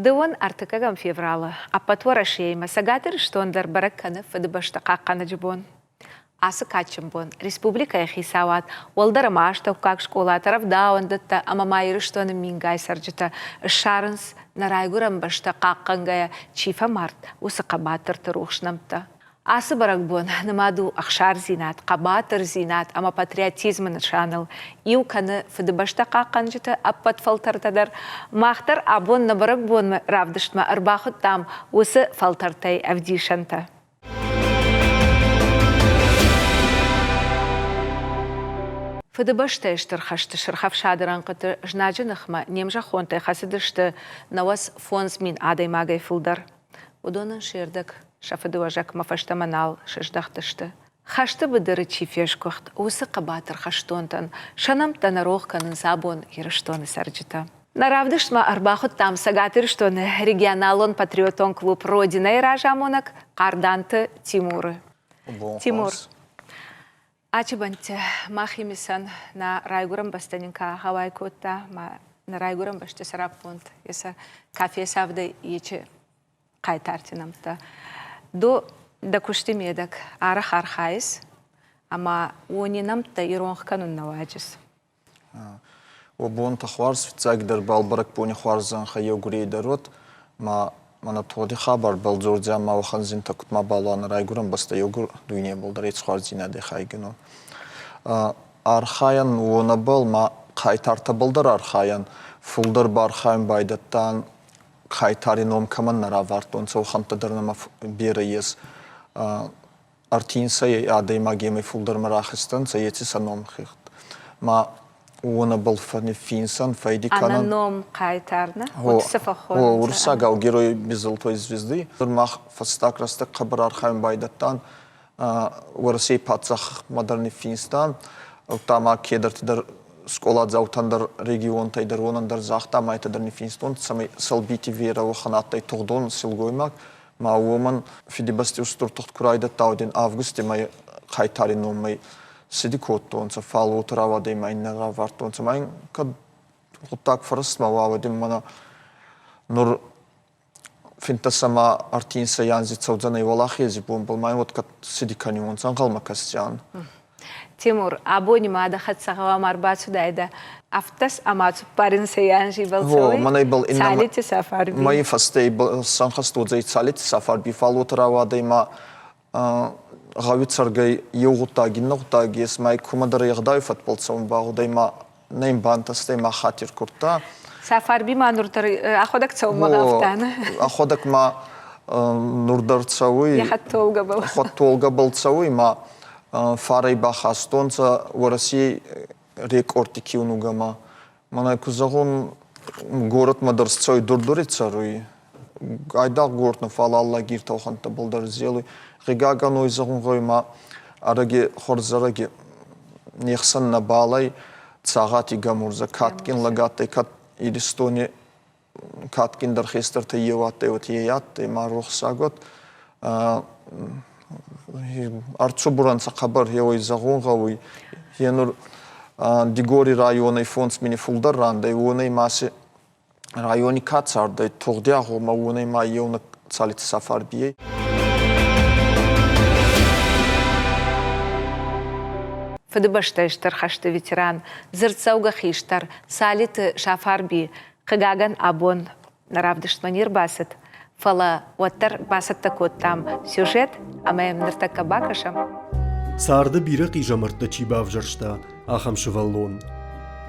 Дыон артыкагам феврала, а потвора шейма, сагатыр, что он дар баракканы, фыдыбаштака канаджбон. Асы качымбон, республика хисават, олдара маштав как школа, таравда ондатта, амамайры, что он мингай сарджита, шарынс, нарайгурам башта каккангая, чифа март, усы кабатыр тырухшнамта. Асы баракбон, намаду ахшар зинат, кабатыр зинат, ама патриотизм начанал. Иу каны фыдыбашта какканджита, аппат фалтартадар, махтар абон на баракбон равдыштма, арбахут там, усы фалтартай авдишанта. Фыдыбашта эштырхашты шырхавшадыран қыты жнажынықма немжа хонтай хасыдышты навас фонзмин адаймагай фылдар. Удонын шердік шафыдыважак мафаштаманал шыждақтышты. Хашты быдыры чифешкухт, усы қабатыр хаштонтан, шанамтан арохканын забон ерыштоны сарджита. Наравдышма арбахут там сагатыр, что регионалон патриотон клуб Родина и Ражамонак Карданты Тимуры. Тимур. Ачыбанте махимисан на райгурам бастанинка хавайкота, на райгурам баште сараппонт, еса кафе савды ече кайтартинамта. До дакуштимедак арах архайс, ама уонинамта иронх канун наваджис. Обон тахварс цагдар балбарак пони хварзан хаяу гурейдарот, мана тоди хабар балзордзя маваханзин такут мабалуан райгурам баста йогур дуйне болдар ец хварзина де хайгину. Архаян уона был ма кайтарта болдар архаян фулдар бархайм байдаттан кайтарином каман наравартон саухантадарнама бері ес артинса адайма гемей фулдар марахистан са ети саном хихт. Ма уона был фани финсан файди канан. Ананом кайтарна? Урса гау герой без золотой звезды. Мах фастак растак хабар архайм байдаттан Урасей пацах модерни Финстан. Тама кедартидар скола заутандар регион тайдар онандар захта майтадар ни Финстон. Самай салбити вера ваханаттай тогдон силгоймак. Ма уоман фидибасти устур тохт курайда таудин августе май кайтари номай сидикоттон са фал утравадей май наравартон са май кад хуттак фарст ма вавадим мана нур финтасама артинса янзи цаудзана и валахези бомбал май вот кад сидикани он сангалма кастян. Тимур, абони мада хатсахава марбацу дайда автас амацу паринса янжи балцои цалити сафарби. Май фастей санхастудзай цалити сафарби фал утравадей ма гавицаргай йогутаги ногутаги с май кумадар ягдай фатболцам багудай ма нейм бантастай ма хатир курта. Сафарби ма нуртар аходак цау магафтан. Аходак ма нурдар цауи. Яхат толга был. Хот толга был цауи ма фарай бахастонца в России рекорд киунуга ма. Манай кузагон город мадарс цауи дурдури царуи. Айда город на фала Алла гирта оханта болдар зелуи. Регаган ойзагон ма араги хорзараги нехсан на балай цагати гамурза каткин лагаттай кат Иристони каткин дархестер те еватте вот еятте марухсагот арцубуран сахабар евой загонгауи енур дигори районы фондс мини фулдар рандай уонай маси райони кацардай тогдяго ма уонай ма евна цалит сафар бие. Фыдыбашта иштар хашты ветеран, зырцауга хиштар, салит шафарби, кагаган абон, наравдыштманир басет. Фала уаттар басет такот там сюжет, амаем ныртака бакашам. Сарды бирек и жамыртта чибав жаршта, ахам шываллон.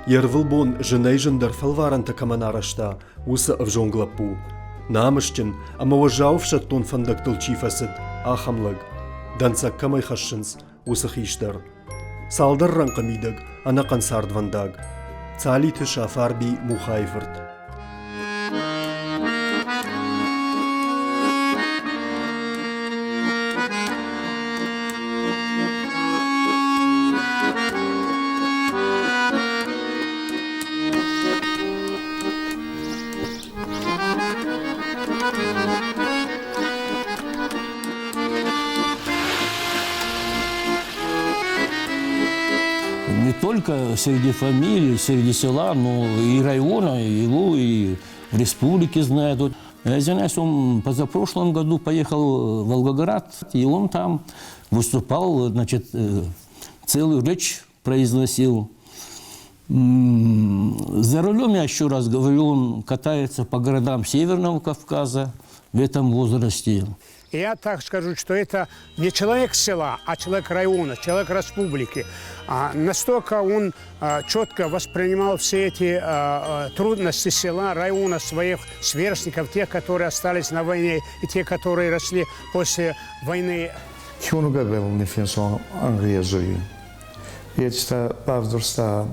Ервылбон жынай жындар фалваранта каманарашта, усы авжонглапу. Намышчын, ама важав шаттон фандактыл чифасет, ахамлаг. Данцак камай хашшынс, усы хиштар. Салдар ранқамидаг, анақан сардвандаг. Цалиты шафарби мухайфырт. Не только среди фамилий, среди села, но и района, его и в республике знают. Я извиняюсь, он позапрошлом году поехал в Волгоград, и он там выступал, значит, целую речь произносил. За рулем, я еще раз говорю, он катается по городам Северного Кавказа в этом возрасте. Я так скажу, что это не человек села, а человек района, человек республики. Настолько он четко воспринимал все эти трудности села, района, своих сверстников, тех, которые остались на войне, и те, которые росли после войны. Hjónugar velni finns angrezui. Ечта павдурста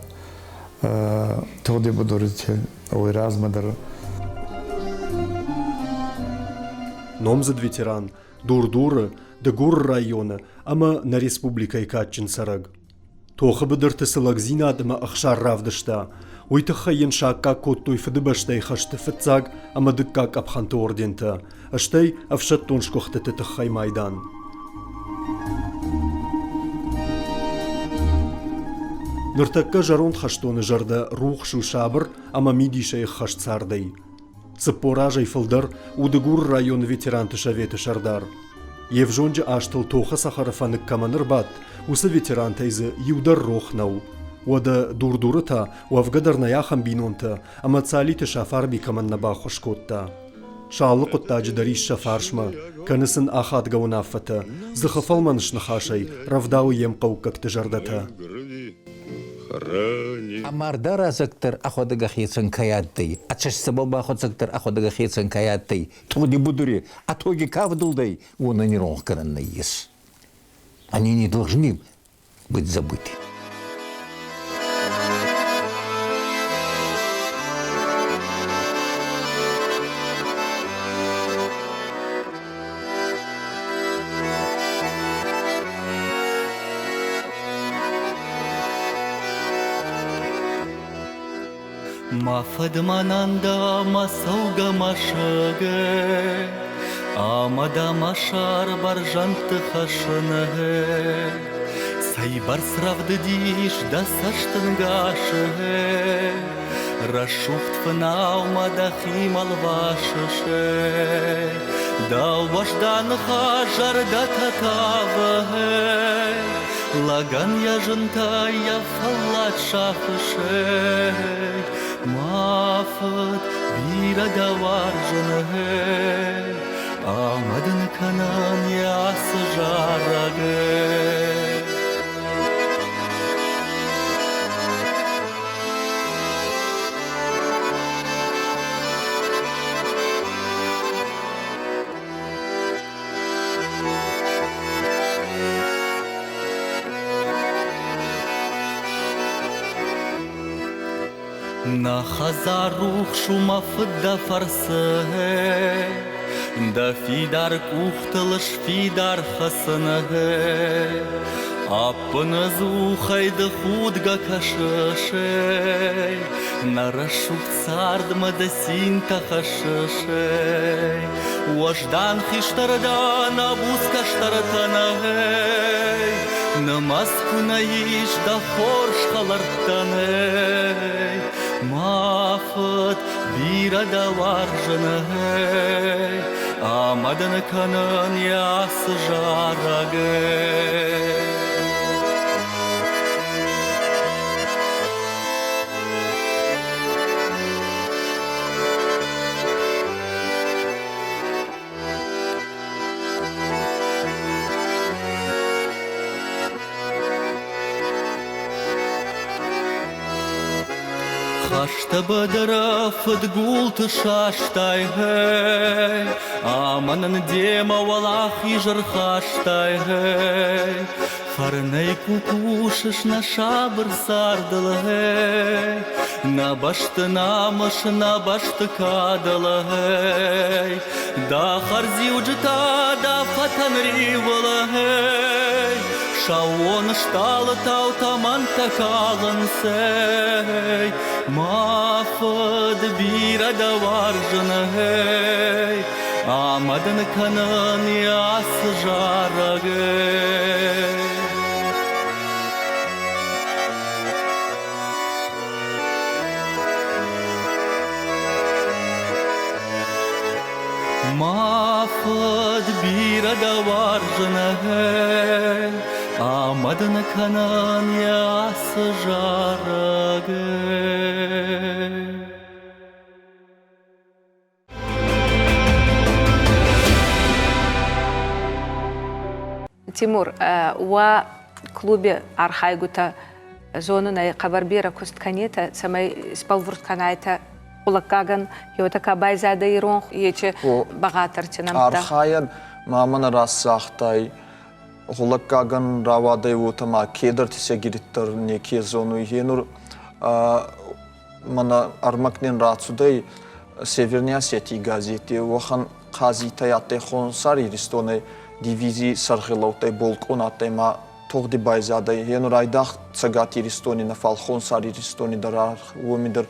тоди бодорите ой размадар. Номзад ветеран, дур-дуры, да гур района, ама на республика Икатчин сараг. Тоха бадырты сылагзина адыма ахшар равдышта. Уйтыха еншакка коттуй фыдыбаштай хашты фыцаг, ама дыккак абханты ордента. Аштай авшаттон шкохты тытыхай майдан. Ныртакка жарон хаштоны жарда рух шабыр, ама мидишай хашцардай. Цыпоражай фылдар удыгур район ветеран тышаветы шардар. Евжонжа аштыл тоха сахарафанык каманыр бат, усы ветеран тайзы юдар рохнау. Уада дурдурыта, уавгадарная хамбинонта, ама цалиты шафарби каманнаба хошкотта. Шалы қотта жидариш шафаршма, канысын ахат гаунафата, зыхафалманыш нахашай, равдау ем қаукакты жардата. Амардар азактар аходага хитсан каяттай. Ачашсабал бахотсактар аходага хитсан каяттай. Тоди будури, а тоги кавдулдай, он не рохкаранный ес. Они не должны быть забыты. Мафадмананда масауга машаге, амада машар баржанты хашыны, сайбар сравды диш да саштынгашыге, рашуфт фнау мадахим алвашыше, да важдан хажар да татавы, лаган яжынта я фаллат шахыше. Мафат бирада варжаны, амадын канан ясы жарагы. На хазарух шумаф да фарсы, да фидар кухтылыш фидар хасыны, аппыны зухайды худга кашышей, нарашух цардмы да синта хашышей, уаждан хиштардан абуз каштартанай, намазку наиш да хорш халартанай. Мафат бирада варжаны, амадын канан ясы жарагы. Хашта бадара фадгулты шаштай гэй, аманан дема валах ижар хаштай гэй, фарней кукушыш на шабр сардал гэй, на башты намыш на башты кадал гэй, да харзи уджита да фатан ривал гэй. Шаон шталы тау таман такалын сэй, мафад бирада варжаны, амадын канын ясы жарагы. гавар жынагын, амадын канан ясы жарагын. Тимур, уа клубе архайгута зону на Кабарбира кустканета, самай спалвурт канайта улакаган, йотака байзада ирон, ече багатартинамта. Архаян мамана рассахтай, улакаган равадай утама кедр тисе гириттер неке зону йенур, мана армакнен рацудай Северной Осетии газете, уахан казитай аттай хонсар иристоной дивизии сархилаутай болконаттай ма тоғди байзадай, йенур айдах цагат иристони нафал хонсар иристони дарар, уомидер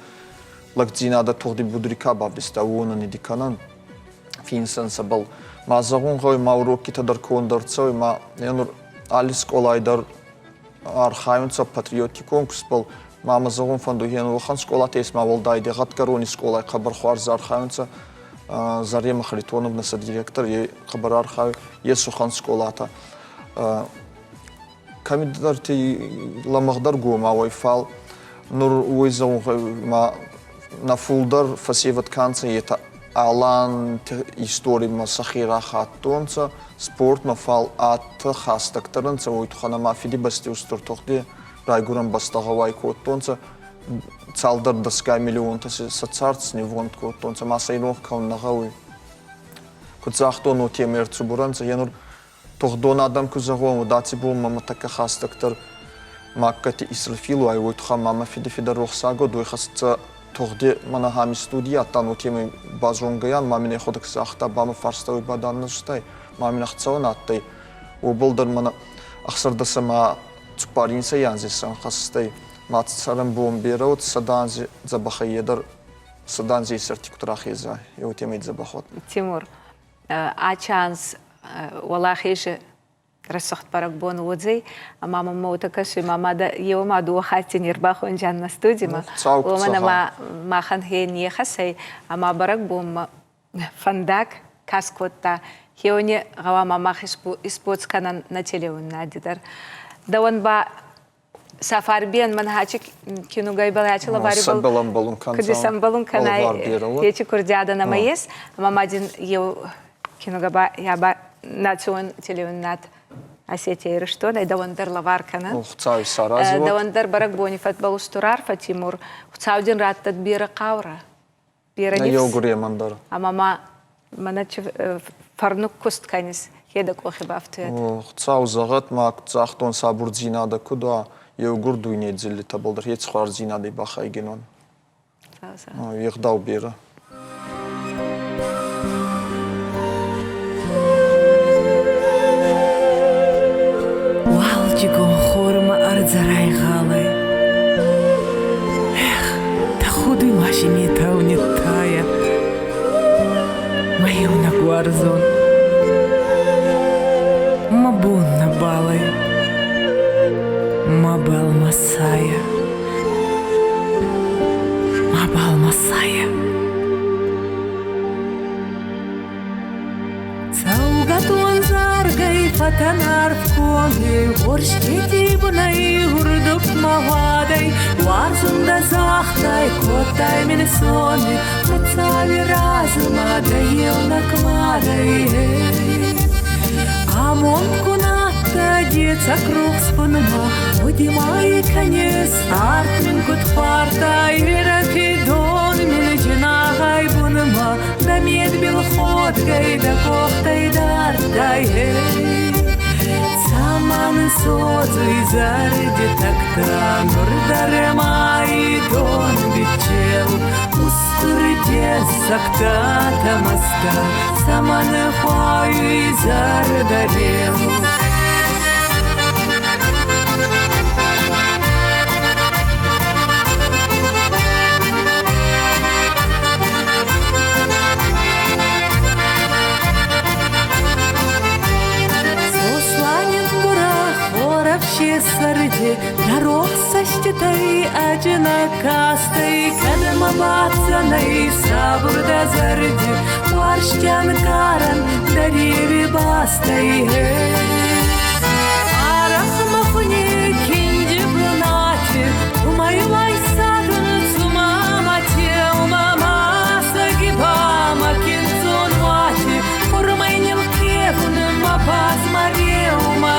лакдзинада тоғди будрика бавлиста, уонани диканан финсан сабал. Ма загун гой ма уроки тадар кондорцой, ма йенур алиск олайдар архайунца патриотикон куспал, мама загун фанду йенур ухан сколат есма волдайде, гатгарони сколай қабар хуарза архайунца, Зарья Махаритоновна, директор, и Хабар архай, есть ухан сколата. Камидар ти ламахдар гома вайфал, нур уиза ма на фулдар фасиват канца это алан истории ма сахира хаттонца спорт ма фал ат хастактарынца уйтхана ма фиди басти устуртохди райгурам бастагавай коттонца цалдар даска миллион таси сацарц не вонт коттонца ма сайнов кауннагауи кутзахтону темер цубуранца янур тохдон адам кузагон дати бу мама така хастактар маккати исрафилу ай уйтха мама фиди фида рохсаго дуйхасца тоғди мана хами студия тану темы базонгаян мамине ходак сахта бама фарставы баданныштай мамине хцаун аттай обылдар мана ахсарда сама цупаринса янзисан хастай мацарам бомбераут саданзи забахаедар саданзи сертикутрахиза его темы забахот. Тимур, ачанс валахиже рассохт парагбон удзей, а мама моутакаши мамада еома дуахати нирбахон джанна студима. Омана махан хен ехасей, а ма барагбом фандак каскотта хеоне гава мамах испоцкана на телеун надидар. Да он ба сафарбиан манхачик кину гайбалачила барибал. Самбалам балун канца. Кудисам балун канай. Ечи курдиада на маес, мамадин ев кину габа яба национ телеун над. Осетия и что, да вандер лаваркана. Ухцау саразу. Да вандер барагбони фатбал устурар Фатимур. Ухцау дин раттат бира каура. Бира нифс. На йогуре мандар. А мама маначи фарнук кустканис. Хеда кохи бафтует. Ухцау загат мак захтон сабурдзина да куда йогур дуйне дзилли табалдар. Ец хварзина да бахай генон. Йхдау бира. Чигон хорма ардзарай галай. Эх, та худы машини тауне тая. Мою на гуарзон. Мабун на балай. Мабал масая. Мабал масая. Цаугатон заргай фатанар в коне. Горштети бунай гурдук мавадай. Варзунда захтай котай минесони. Мацави разума даел накмадай. Амонку натта деца круг спунма. Удимай конец артминку тхварта. Ираки дон минечина гай бунма. Да медбил ход гай да кохтай дартай. Саман созуй зарди такта. Нурдарема и дон бичел. Устурде сакта тамаста. Саман хваю зардарел. Ваще сарди, наросса штитай, аджина кастай, кадама бацанай, сабурда зарди, варштян каран, дариви бастай. Арахмафни кинди брунати, умайвай садун цумамати, умама сагибама кинцун вати, формайнил кевун мапаз мареума.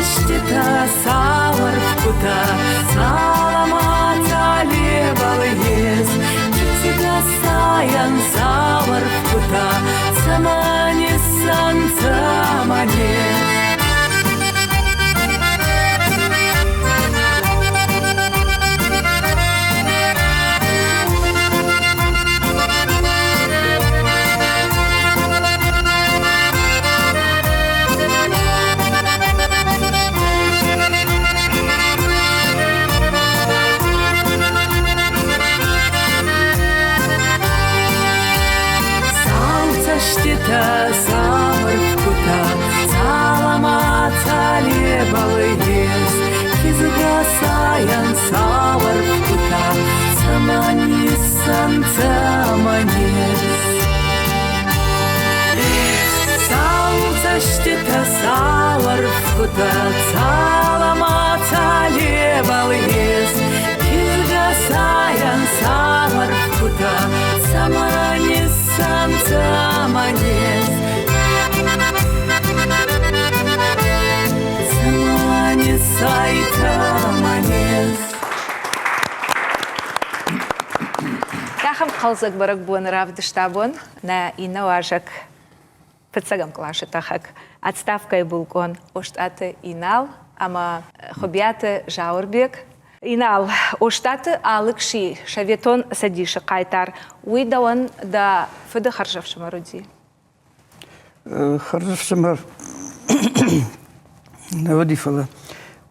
Штита савар вкута, саламата лебал ес, Китига саян савар вкута, самани сан саманес. Штита савар вкута, саламата лебал ес, Кизга саян савар вкута, самани сан саманес. Салца штита савар вкута, саламата лебал ес, Кизга саян савар вкута, самани сан саманес. Самани сайтаманес. Тахам қалзак барак буын равдыштабын, на инауажак пыцагам клашы тахак. Отставкай булгон оштаты инал, ама хобяты жаурбек. Инал, оштаты алыкши, шаветон садиши қайтар. Уйдауан да фыды харжавшыма руди? Харжавшыма наводифала.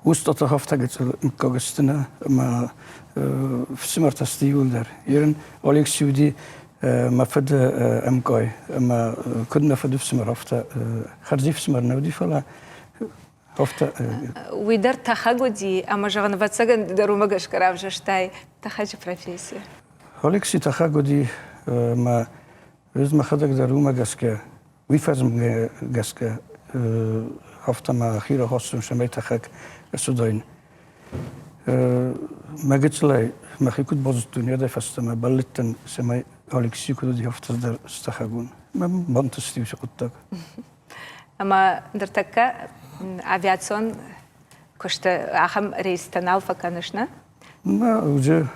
Устата хафтагецу мкагастына, ама всемартасты юлдар. Ерін Алексиуди мафыды амкай, ама күдна фыды всемар хафта. Харжи всемар наводифала. Уйдар тахагуди, ама жағаны ватсаган дарумагаш каравжаштай тахаджи профессия. Алексей тахагуди ма өз махадак дарумагашка, уйфазм гаска хафтама хира хосум шамай тахак судайн. Магицлай махикут бозут дуньяда фастама баллиттан самай Алексей кудуди хафтаздар стахагун. Мам бантастив шакуттак. Ама дартака авиацион кошта ахам рейстанал факанышна? Да, уже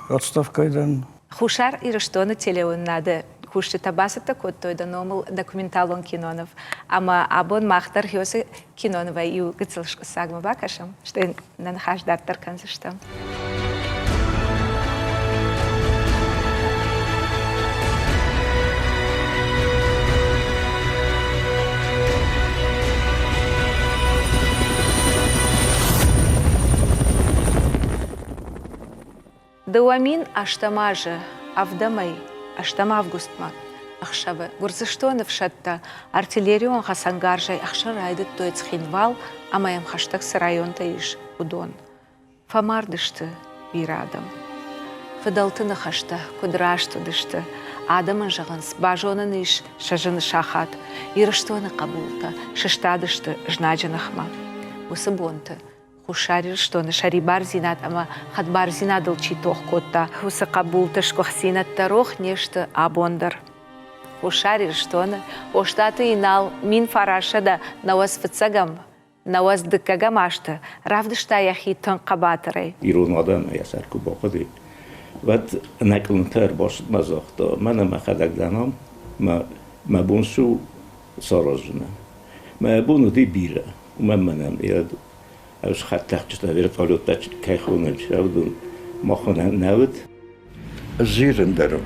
отставкайдан. Хушар и раштона телеун надо хушты табасата кот той да номал документалон кинонов. Ама абон махтар хёсы кинонова и гыцылшка сагма бакашам, что нанхаш дартар канзыштам. Дауамин аштамажы, авдамай, аштам августма, ахшавы. Гурзыштонов шатта, артиллерион хасангаржай, ахшарайды тоец хинвал, амаям хаштаксы районта иш удон. Фамардышты бирадам. Фадалтыны хашта, кудрашты дышты, адамын жағынс, бажонын иш шажыны шахат, ирыштоны қабулта, шыштадышты жнаджанахма. Усы бонты. Хушарир, что на шари барзинат, ама хад барзинадыл читох котта. Хуса кабулта шкохсинат тарох нешта абондар. Хушарир, что на оштаты инал мин фарашада на вас фацагам, на вас дыкагамашта, равдышта яхитон кабатарай. Иронадам ясарку бақади. Вот наклонтар башд мазахта. Мана махадак данам, ма бонсу саражна. Ма бону ди бира. Ма манам яду. Aus Gattachta wird all das Keichungen schauen machen nawet. Zirender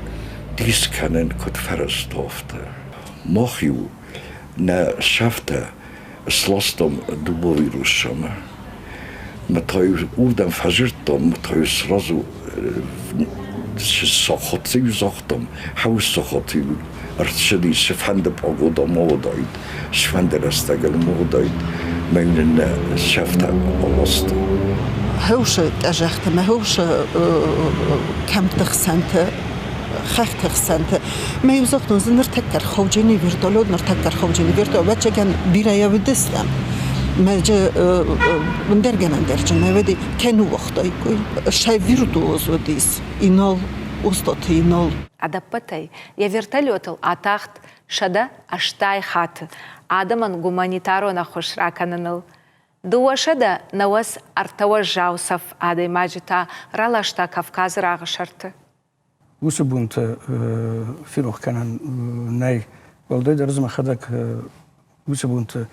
dies können kot verstofte. Mochiu na schafte slostom dubovirusом. Матаю удам фажиртом, матаю сразу сохотив зохтом, хаус сохотив ارتشدي شفند بقوضة موضعيد شفند رستقل موضعيد من شفتا بوسط هوش أجاخت ما هوش كم تخسنت خخ تخسنت ما يوزق نزل نرتكر خوجيني فيرتولو نرتكر خوجيني فيرتولو بچگن بيرايا ودستم ما جا بندرجن ما ودي كانوا وقتاي كوي شاي فيرتوز وديس إنال أستاذ إنال Адаппатай, я вертолетал атахт шада аштай хат. Адаман гуманитаро на хошракананыл. Дуа шада навас артава жаусов адай маджита ралашта Кавказ рагашарты. وسبونت فيروخ كان ناي والدي درز ما خدك وسبونت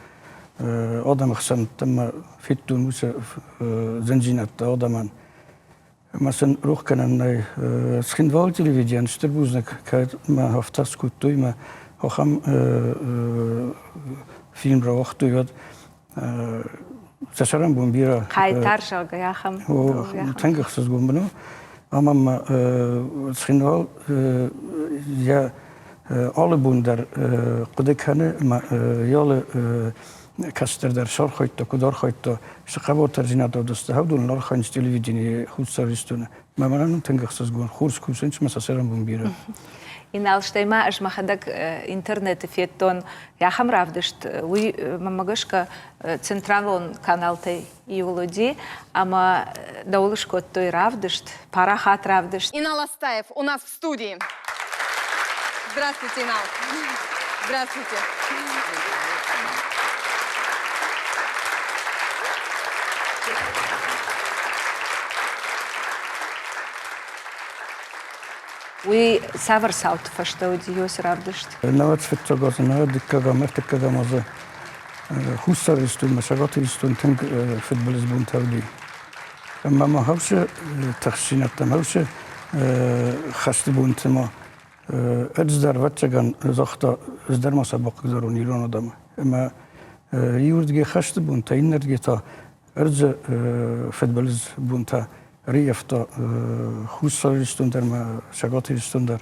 آدم خسن تم فيتون وس زنجينات آدمان مثلا روح كان ناي سكندوال تلفزيون شتربوزنك كاد ما هفتاس كوتوي ما هخم فيلم روحتو ياد تشرم بومبيرا خايتار شاقا يا خم هو تنقخ سزقوم بنو أمام سخنوال يا alle boender قدك هني ما يال كاستر در شار خيط كدار خيط شقابو ترجمات دوست هودول نار خانج تلفزيوني خود سرستونه ما منن تنقصز جون خورس كوسنش مساسرم بومبيرا إنال شتيما أش ما خدك إنترنت فيتون يا خم رافدشت وي مامагашка централон канал тей юлоди ама даулышко той равдышт парахат равдышт. Инал Астаев у нас в студии. Здравствуйте, Инал. Здравствуйте. وي سافر ساوت فشتودي يوس رافدشت. نوات فتوغاز نوات دكاغا مرتكاغا مازا خوصار يستون مشاغات يستون تنك فوتبولز بون تاودي. اما ما هاوش تخشينات تم هاوش خشت بون تما ادزدار واتشاغان زاختا ازدار ما سابق زارون يلون آدم. اما يوردگي خشت بون تا ينردگي تا ارز فوتبولز بون تا ريفتا خوصار يستون در ما شاغات يستون در.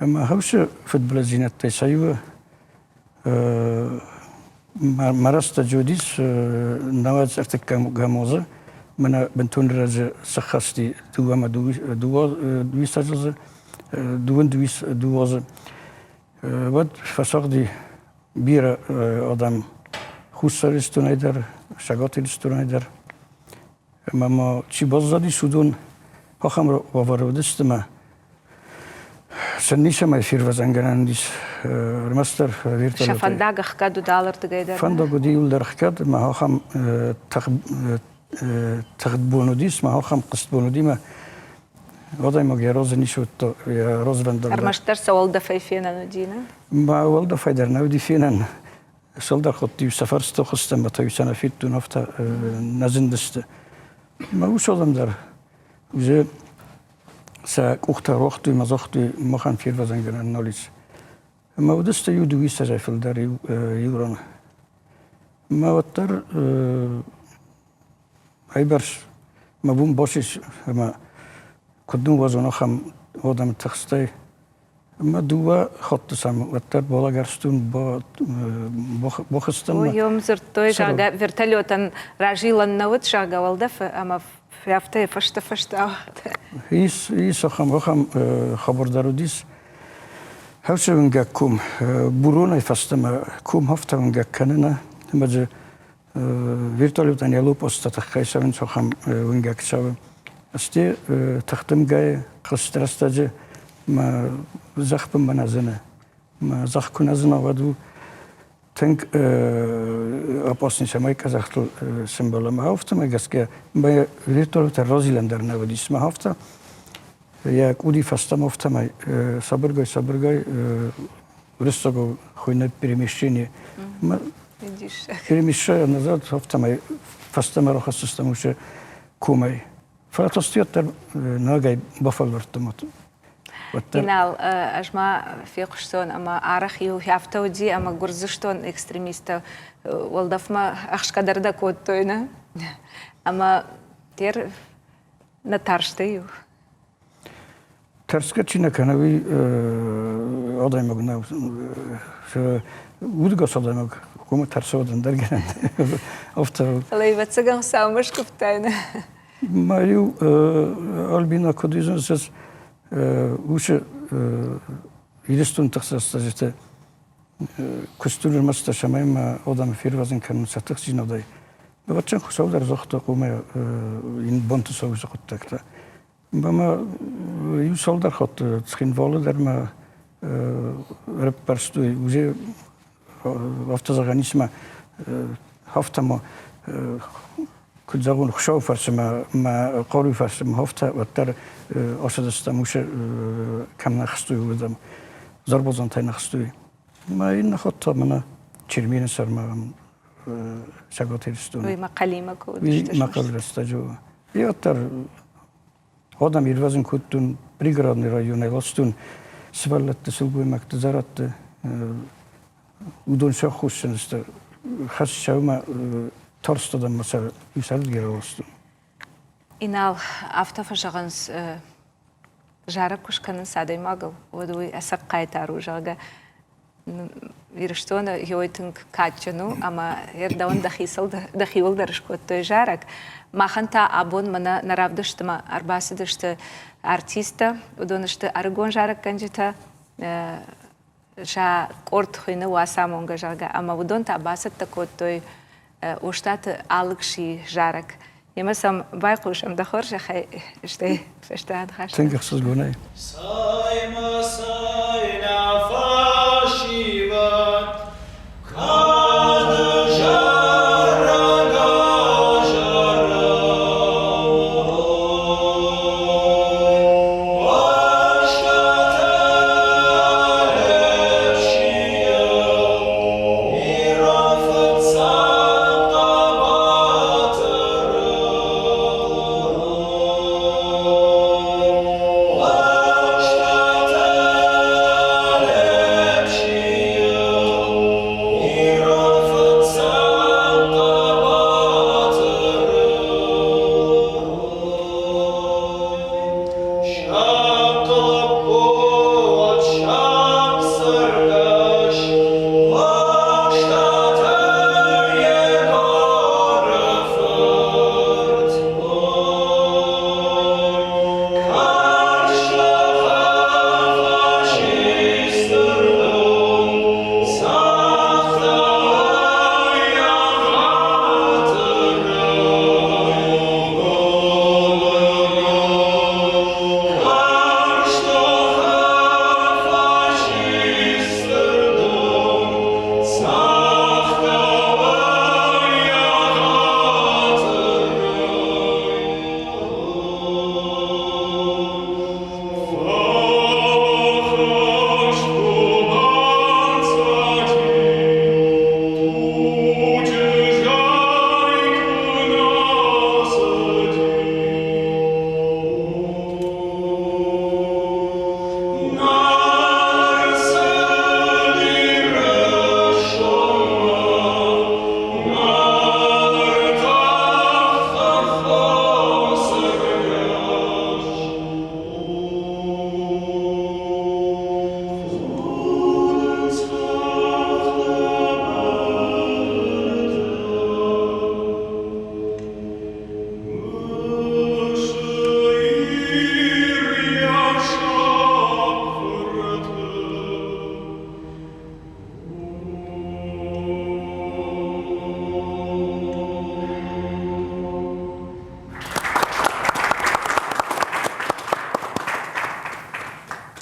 اما هاوش فوتبولز زينات تسايوه مرست جوديس نواز ارتكاموزه من بنتون رج سخستي دوما دوي سجز دوين دويس دوز ود فساقدي بير آدم خوصارستون ایدر شگاتیستون ایدر ما چی بازدی سودون هاخم رو وارودست ما سنیشم ای فیر وزنگرندیس رمستر ویرتال. شفنداغ خکادو دالر تگیدر. فنداغ دیول در خکاد ما هاخم تخت بونودیس ما هاخم قسط بونودی ما آدم ما گیراز نیشود تا راز بندر. ارمشتر سوال دفعی فینا ندینا؟ ما اول دفعی در نودی فینن سال در خودی سفر ست خستم با توی سنه فیت دو نفته نزندست. ما وش آدم در وزه ساق وقتی مزاختی مخان فیر وزنگرن نالیس. ما ودست یو دوی سجایفل در یوران. ما وتر ایبرش ما بوم باشیش ما کدوم وزن خم آدم تخسته ما دوا خط سام وتر بالا گرستون با بخستم. و یوم زرتوی جاگا ورتلیوتن راجیلان نود جاگا والدف اما فیافته فشت آوت. هیس خم خبردارودیس. هاوش ونگا کوم برونای فستم کوم هفته ونگا کننه ماذا ویرتالیوتن یالو پست تخیش من سخم ونگا کشاو استی تختم گای خسترستاجه ما زخم بنازنه ما زخ کنازنه ودو تنگ اپاسنی شمای کازاختل سمبل ما هفته ما گسکه با ویرتالیوتن رازیلندر نودیس ما هفته یا کودی فستم هفته ما صبرگای رستگو خوینه перемещение ما перемещаю назад هفته ما فستم رو خستم وشه کومی فراتستیات در ناگای بافل ورتمات إنال أجمع في قشتون أما عرخيو هفته ودي أما جرزشتون إكستريميستا والدف ما أخش قدر دا كوتوينا أما تير نتارشتيو ترسكتشينا كانوي adaymak nav udgas adaymak komu tersodan dergen ofta Lejvecegam saumaš kuptajne. Maju Albina kodizonsas uše idestun taksastajte kusturur masta şamayma odam firvazın kanun satıq zinaday. Babaçan xusavdar zoxta qoma in bontu soğuzu quttakta. Bama yusaldar xot tskhin volı derma reparstu uze автозаганисма хафтама кудзагун хшау фарсма ма қори фарсма хафта ваттар осадаста муше камна хстуй удам зарбозан тайна хстуй ма ин хотта мана чермин сарма саготерстун Ой, мақалима мақалрастажу яттар одам ирвазин куттун пригородный район элостун сваллатты сулбуймакты заратты Udon şahussunuzda has şavma torstadan mesela yüselgir olsun. Inal автофажагans жара кушканын садай магыл. Водуй асак кайтару жага. Вирштона йойтынг качану, ама ердаун дахивыл дарышкот той жарак. Маханта абон мана наравдыштыма арбасыдышты артиста, удонышты аргон жарак канжита жа корт хуйны уасамонга жага, ама удон та басат такот той уштат алыкши жарак. Емесам байқушам дахор жахай ште фештад хаш. Тенгерсыз гунай. Сайма сайна фашиват каны жарага жара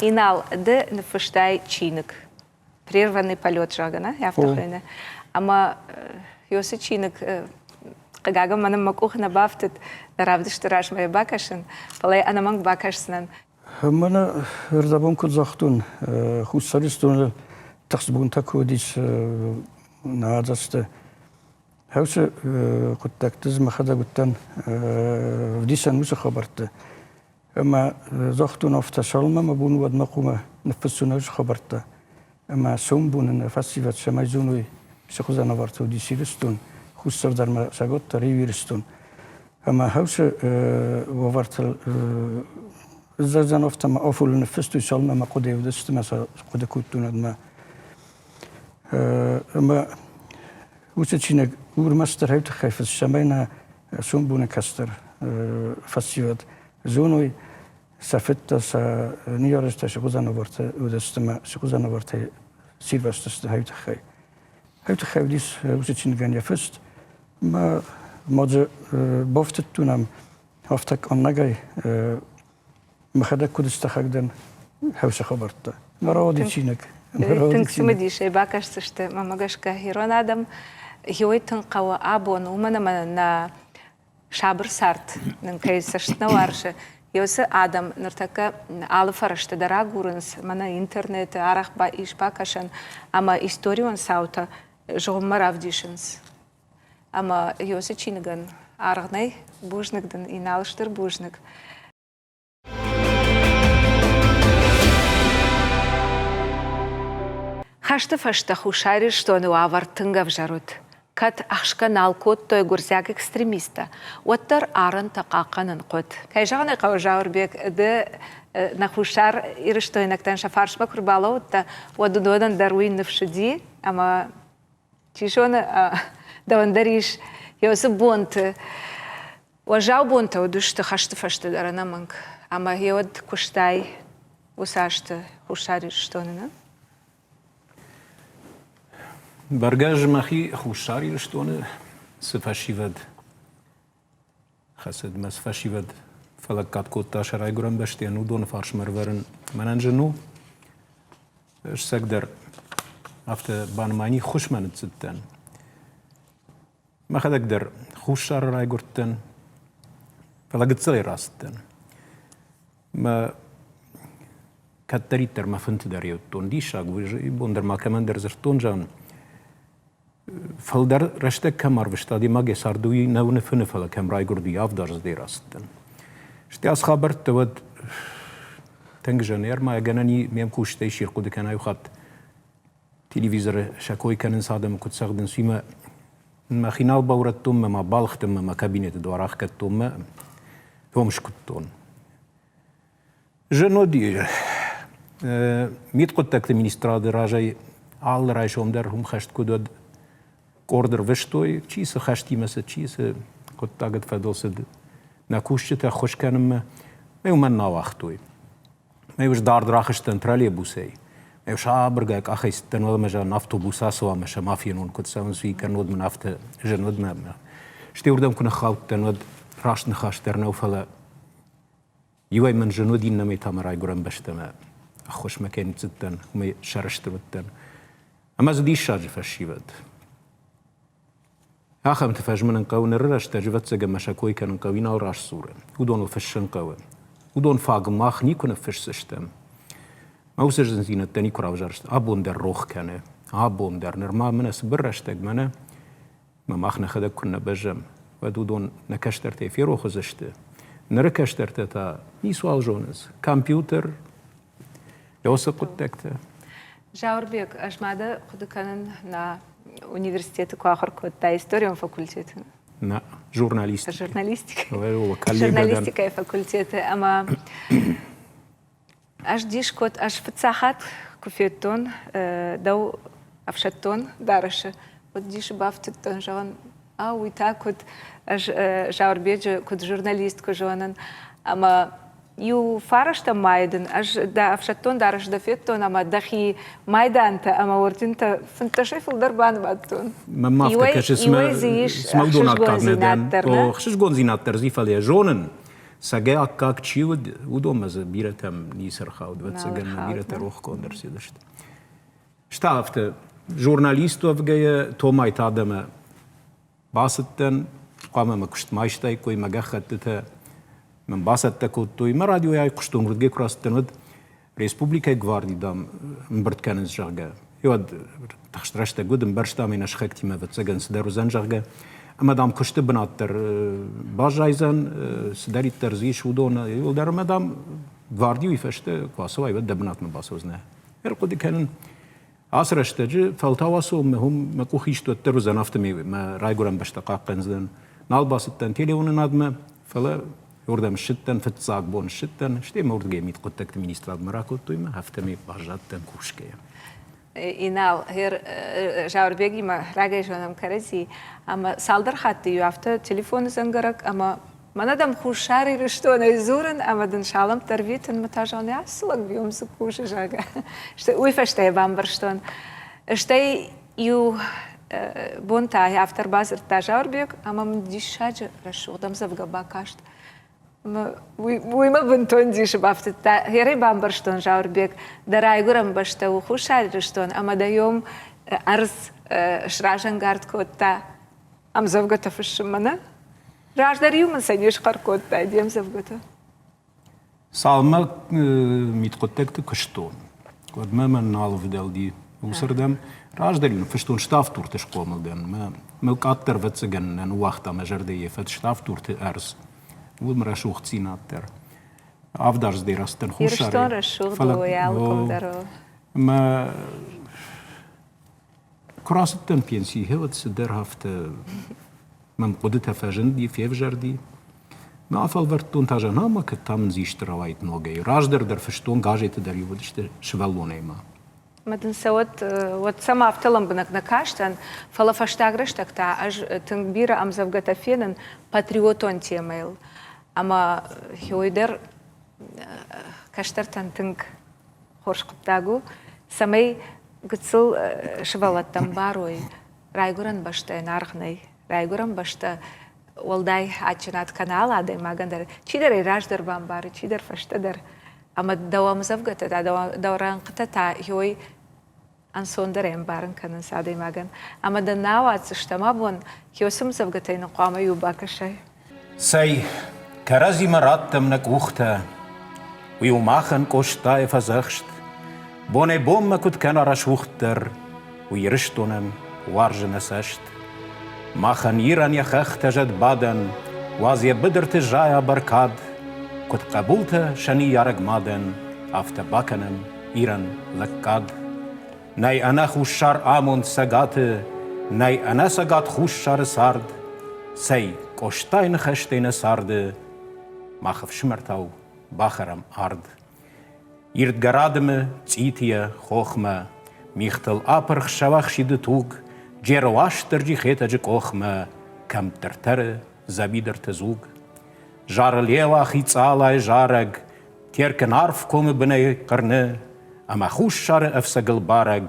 Инал д нфыштай чиник. Прерванный полет жагана, я автохойна. Ама ёсы чиник қагага маным макухна бафтет равдышты рашмай бакашын, палай анаманг бакашсынан. Мана рдабон кудзахтун хуссаристун тахсбун такудис наадасты. Хаусы куттактыз махада гуттан вдисан усы хабарты. Ама захтун афташалма мабун вад мақума нфссунаж хабарта. Ама сумбун фасиват шамайзунуй шахузана варту дисиристун хуссардарма саготта ривиристун. Ама хаусы вавартал زن افتم افول نفستو سالم ما قدی ودست مثلا قد کودتون ما وسچینه ورمستر هیت خیف شماینا سون بونه کستر فسیود زونوی سفت س نیارست شخوزن ورت ودست ما شخوزن ورت سیلوستست هیت خیف دیس وسچینه گنیا فست ما ماذا بافتتونم هفتك أن نجاي مخدك كودست خدن هوش خبرته مرادي تشينك تنقسم دي شيء باكش تشت ما مجاش كهيرون آدم هوي تنقوى أبون ومن شابر سارت نكيس شتنا ورشة يوس آدم نرتكا على فرشت دراغورنس من إنترنت عرق با إيش باكشن أما إستوريون ساوتا جوم مرافديشنس أما يوس تشينغن عرقني بوجنك دن إنالشتر بوجنك خشت فشت خوشاری شتون وآور تنگا وجرود كات أخشكا نالكوت توي غورزاك экстремиста وتر آرن تقاقا ننقود كي جاغني قو جاور بيك ده نخوشار إرشتوي نكتن شفارش مكر بالوت ودودن دروين نفشدي أما تيشون دواندريش يوسف بونت وجاو بونت ودشت خشت فشت درنا منك أما هيود كشتاي وساشت خوشاری شتوننا برگاج مخی خوشاری رشتونه سفاشیود خسد مس فاشیود فلکات کوتا شرای گرم بشتی نودون فارش مرورن منن جنو اش سقدر افته بانمانی خوش منت ستن ما خد اقدر خوشار رای گرتن فلقت صغي راستن ما كتريتر ما فهمت دريوتون دي شاق بوندر ما كمان در زرتون جان فلدر رشته کمر وشتادی مگه سردوی نو نفنه فلا کم رای گردی آفدارز دی راستن شتی از خبر تود تنگ جنیر ما اگنانی میم کوشته شیر قد کنای خط تلویزر شکوی کنن سادم کد سخدن سیما ما خینال باورت توم ما بالختم ما کابینت دوراخ کت توم همش کتون جنو دی میت قد تکت مینستراد راجای آل رایشون در هم خشت کدود Order وشتوی چیز خشتی مثل چیز کت تاگت فدوسد نکوشت خوش کنم من ناوختوی میوش دار دراخشتن ترالی بوسی میوش آبرگای آخیستن ولی مجا نفتو بوساسو آمش مافیانون کت سامسوی کنود من نفت جنود ما شتی وردم کنه خالتن ود راش نخاشتر نوفلا یوی من جنودی نمی تامرای گرم بشتم خوش مکانی تزتن می شرشتر بتن اما زدی شاج فشیود آخر متفاجمن نقاو نرش تجربة سجى مشاكوي كانوا نقاوين أو راش صورة ودون فش نقاو ودون فاق ماخ نيكون فش سشتم ما وسج زينة تاني كراو جرشت أبون در روخ كانه أبون در نرما من أسبرش تجمنه ما ماخنا خدا كنا بجم ودون نكشتر تفي روخ زشته نركشتر تتا نيسوال جونز كمبيوتر يوسق التكته جاور بيك أجمعنا خد كان نا университет куахар котта историон факультет. На журналистика. Журналистика факультет. Ама аж диш кот аж фцахат куфетон дау афшатон дараше. Вот диш бафтон жан уита кот аж жаурбеже кот журналист кожонан. Ама يو فارشت مايدن أج دا أفشتون دارش دفيتون أما دخي مايدانتا أما ورتنتا فنتشايف الدربان بعدتون ما افتكرش اسمه دونا كارندن تو خشش جون زينات ترزي فلي جونن سجى أكاك تشيود ودوم از بيرتم نيسر خاود وتسجن بيرت روح كوندر سيدشت شتافت جورناليست وفجاي تو ماي تادم باستن قام ما كشت مايشتاي كوي ما جختته من باسط تكوتوي ما راديو ياي قشتون ردقي كراستنود ريسبوبليكا غواردي دام مبرد كانن جاغا يود تخشترشتا قدم برشتا من اشخكتي ما بتسجن سدارو زنجاغا اما دام كشت بناتر باجايزن سداري ترزيش ودون يولدر مدام غوارديو يفشت كواسو يود بنات من باسوزنا يرقدي كانن عصرشتجي فالتواسو هم ما كوخيشتو ترزن افتمي ما رايغورن بشتقاق قنزن نالباستن تيليون نادمه فلا يوردم شتن فتزاق بون شتن شتي مورد جيميت قلت ministrad Marakot tuyma haftami bajatten kushkeja. İnal her jawrbegi ma ragay jonam karezi ama saldar hattı yafta telefonu zangarak ama manadam khushari rishto na izuren ama den shalom tarviten matajon yaslak biom su kusha jaga. Что уй фаште бамбарштон. Штей ю бонта яфтар базар та жawrbeg ama dishaj rashudam zavgaba kasht. Уйма бентон диш бафтет та хери бамбарштон жawrbeg дарай гурам башта у хушар рштон ама даём арз шражангард котта ам завгата фшмана раждар юман саниш qarkotта дем завгата Salma mitqotekte kështon. Kod me nalv deldi userdem raždarin fështon shtaftur të shkomëlden me katër vëtsëgen në uahta me zhërdeje fet shtaftur të erz. Ullë më rashuh cina tër. Avdar zdi rastën hushari. Irështon rashuh do jallë komdaro. Me kurasët të në pjensi hevet se der haftë me më kodit e fejëndi, fjev zhërdi. Me afal vërtun të zhëna ma këtë tam nëzishtë ravajt nogej. Raždër der fështon gajët e der ju vëdishtë shvellone ma. Madın sawat wat sama aftalam bınak na kaştan fala faştagrıştak ta aj tıngbira am zavgata fenen patrioton temail ama hoyder kaştartan tınг horşqtagu samay gıtsıl şvalattan baroy rayguran başta nargnay rayguran başta walday açınat kanal aday magandar çider rajdar bambar çider faştadar ama davam zavgata ta dawran qtata hoy ansonderem barın kanın saday magan ama da navat iştamabun hiyosum zavgata inqama yubakashay Say karazi marattem nek ukhta u ju machen kosta e verzucht bone bomme kut kenara schuchter u yirishtonem warjene sest machen iran ya khakhta jad baden was ye bederte jaya barkad kut qabulte shani yarag maden afta bakanem iran lakad nay ana khushar amon sagate nay ana sagat khushar sard say koştayne khashtayne sardı machf shmertau bacharam ard irt garadme tsitie khokhma michtel aper shawach shide tug jerwash terji khetaje kokhma kam tertere zabider tezug jarlewa khitsala jarag tierken arf komme benay qarne ama khushar afsagel barag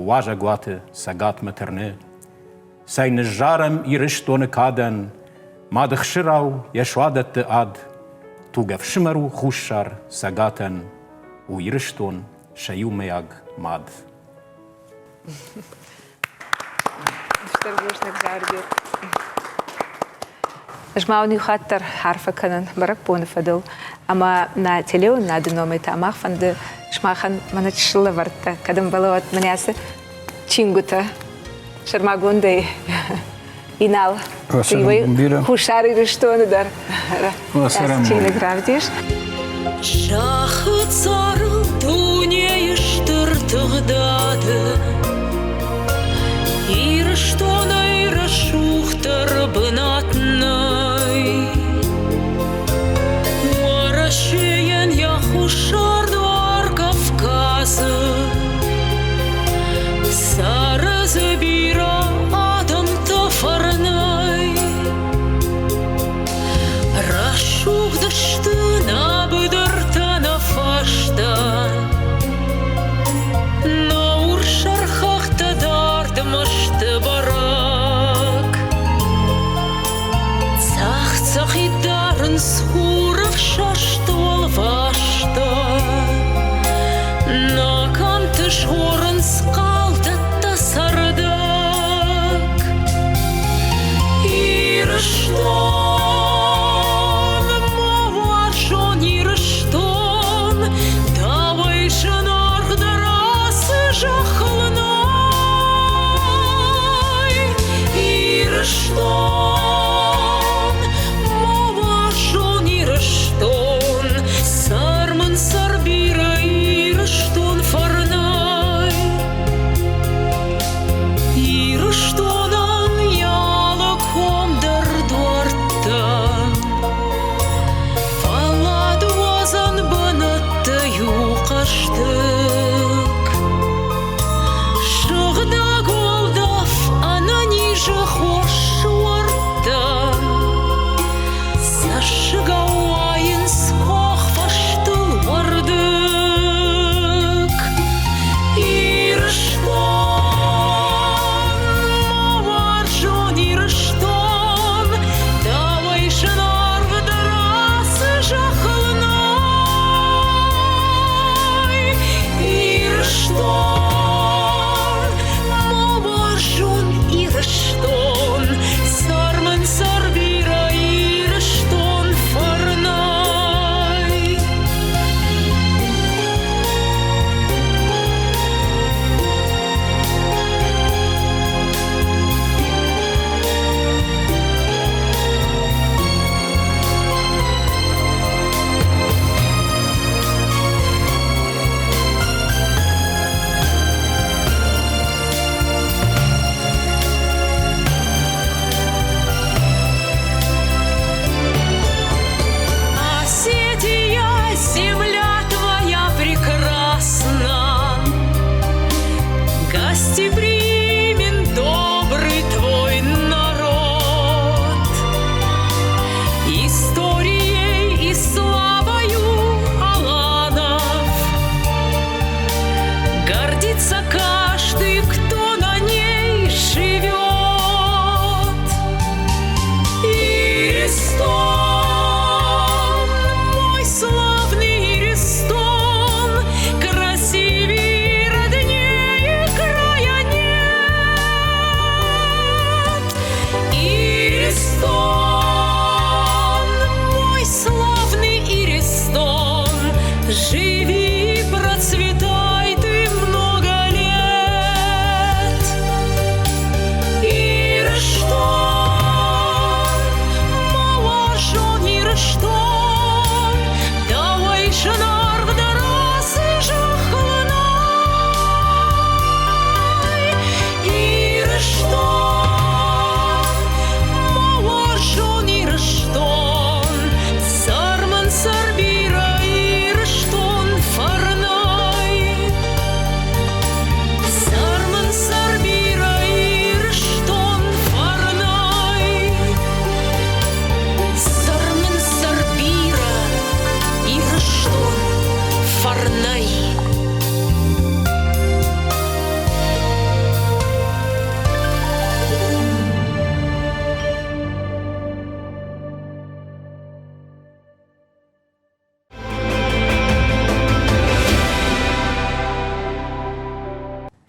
wajagwate sagat materne Sein jarem irishton kaden Madach shirau yeshwadat ad Tugav shimaru khushar sagaten U irishton shayu meyag mad. Жмау не хаттер харфа канан барак пон фадл ама на телеон на диномета амах фанде шмахан маначшла варта кадам балават манясе чингута Шармагунде инал ты хушари рыштоны дар чили гравдиш Шахы царыл дуне иштыртыгдады Ирыштона ирышухтыр бынатнай Уарашеен я хушар дуар Кавказы Сары забира адам тафарнай Рашух дышты на быдырта на фаштан На уршархах тадард мышты барак Цах-цах и дарын схуров шаштол вашта На камты шорын скалды Сардак Ирыштон Маваршон ирыштон Давай шанарх дарасы жахлынай Ирыштон Маваршон ирыштон Сармын сарбира ирыштон фарнай Ирыштонан ялы комдар дуарта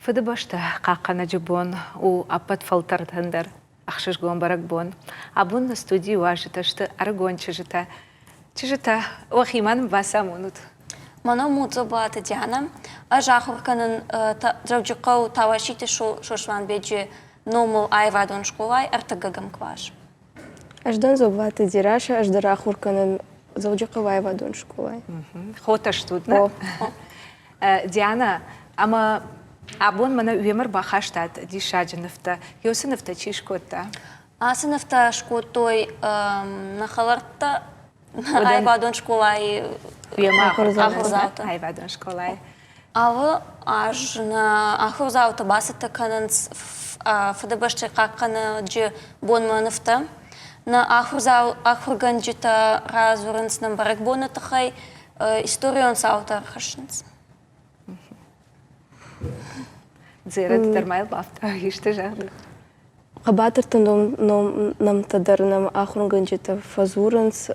Fıdı başta qaqana jibon u apat faltartanдар axshishgon barakbon. Abun na studi wajitashta argoncha jita. Чижита вахиман васамунут. Мано муцоба Татьяна, а жахурканын дравджикау тавашите шошван беджи номул айвадон школай артагагам кваш. Аждан зобваты дираша аждарахурканын завджикау айвадон школай. Хоташ тут, на? Диана, ама абон мана уемер бахаштат дишаджинфта. Йосинфта чишкота. Асинфта шкотой нахаларта айвадон школай. Ахурзаута. Айвадон школай. Ава аж на ахурзаута басата кананс фадабашча какана джи бонманфта. На ахурганджита разуренс на баракбона тахай историон саута хашнс. Зерет термайл бафта иште жагды. Қабатыртын нам тадарнам ахурганджита фазуренс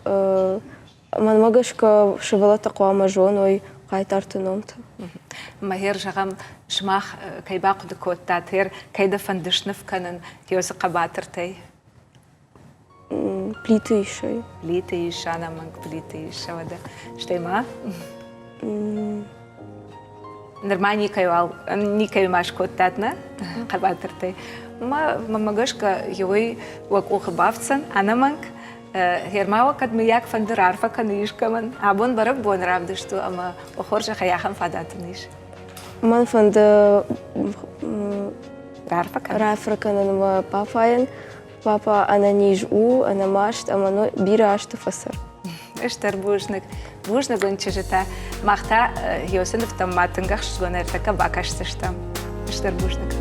манмагашка шевалата қуама жоной қайтартыномта. Махер жағам шмах кайбақ декоттат, хер кайда фандышныв канын хиосы қабатыртай. Плиты ишай. Плиты иша, наманг плиты иша, вада. Штайма? Нормально никай маш коттатна қабатыртай. Мамагашка йой вак ухабавцан, анаманг Гермава кадмияк фандерарфа канишкаман, абон барак бон равдышту, ама охоржа хаяхан фадатыниш. Ман фанда рарфа кананма папаен, папа ананиж у, анамашт, амано бирашты фасар. Эштер бужник, бужник он чижита, махта йосинов там матынгах шгонертака бакаштыштам. Эштер бужник.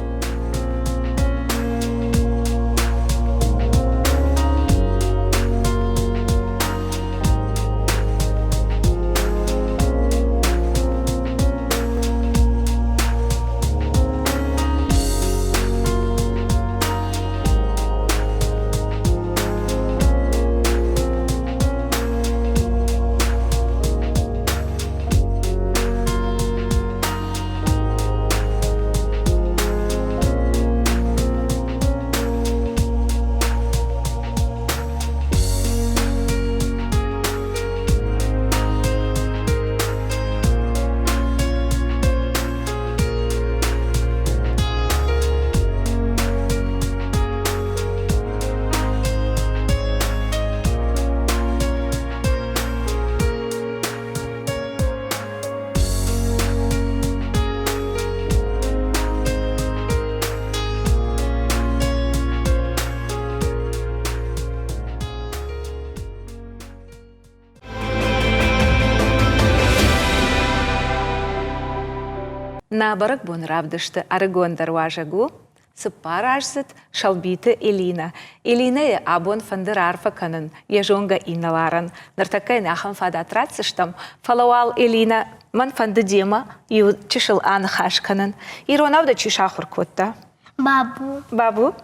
На барак бон равдышты арыгон дарважагу, сыппаражзыт шалбиты Элина. Элина абон фандыр арфа канын, ежонга иналаран. Нартакай нахам фадатратсыштам, фалауал Элина ман фанды дема, ю чишыл аны хашканын. Иронавда чишахур котта. Бабу. Бабу?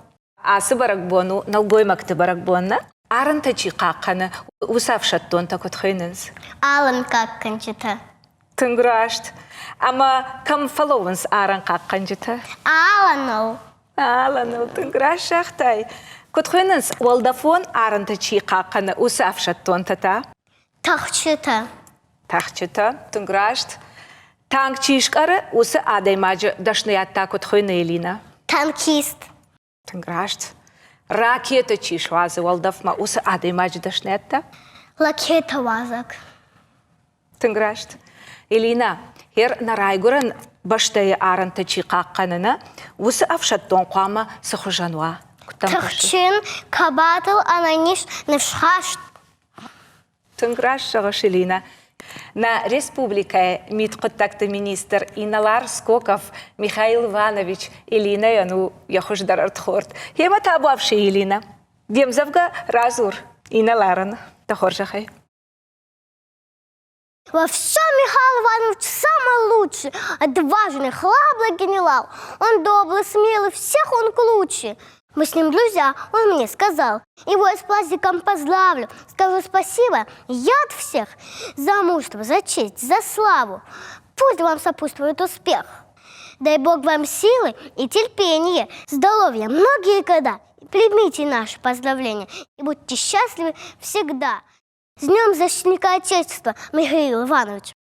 Асы барак бону, налгой макты барак бонна. Арын тачи қаққаны, усав шаттон такот хойнынс. Алын қаққанчыта. Тынграшт. Ама кам фаловынс арын қаққанчыта? Аланыл. Аланыл, тынграш шақтай. Кот хойнынс, уалдафон арын тачи қаққаны, усав шаттон тата? Тақчыта. Тақчыта, тынграшт. Танк чишкары, усы адаймаджы дашныятта кот хойны Элина? Танкист. Тынграшт. Ракета чишвазы уалдафма, усы адаймаджы дашныятта? Лакета вазак. Тынграшт. Элина, хер нарайгуран баштайы арын тачи қаққанына, усы авшаттон қуама сықужануа. Тықчин кабатыл ананиш нышхашт. Тынграш шығыш Элина. На республика митқыттақты министр Иналар Скоков Михаил Иванович Элина яну яхуждар артхорт. Хема табуавши Элина. Демзавга разур Иналаран. Тахоржахай. Во всем Михаил Иванович самый лучший, отважный, храбрый генерал. Он добрый, смелый, всех он круче. Мы с ним друзья, он мне сказал. Его я с праздником поздравлю. Скажу спасибо я от всех за мужество, за честь, за славу. Пусть вам сопутствует успех. Дай Бог вам силы и терпения, здоровья, многие года. Примите наши поздравления и будьте счастливы всегда. С Днем Защитника Отечества, Михаил Иванович.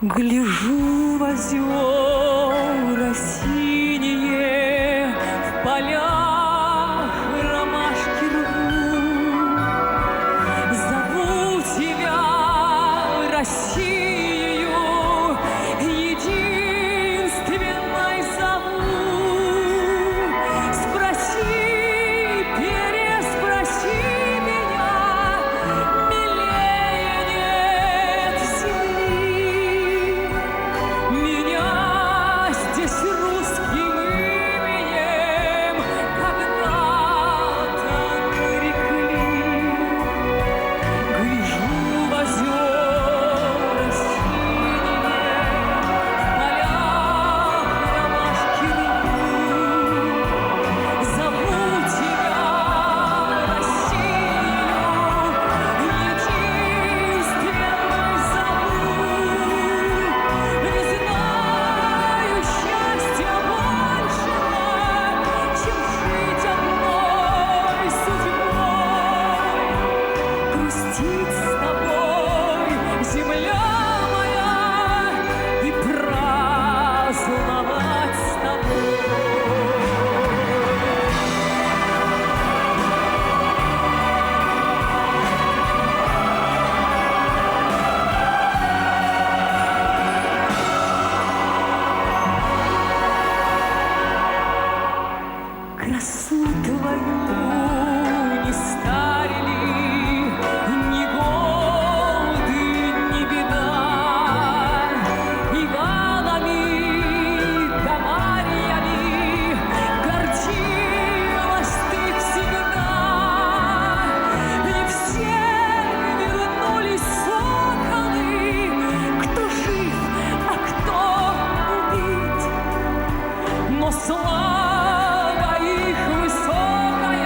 Гляжу в озера синие, в полях ромашки рву. Зову тебя, Россию, единственной зову. Спроси, переспроси меня, милее нет земли. Меня здесь русским именем когда-то нарекли. Гляжу в озера синие, в полях ромашки рву. Зову тебя, Россию, единственной зову. Не знаю счастья большего, чем жить одной судьбой. Грустить с тобой, земля моя, и праздновать с тобой. Красу твою не старили ни годы, ни беда. Иванами да Марьями гордилась ты всегда. И все вернулись соколы, кто жив, а кто убит. Но слава их высокая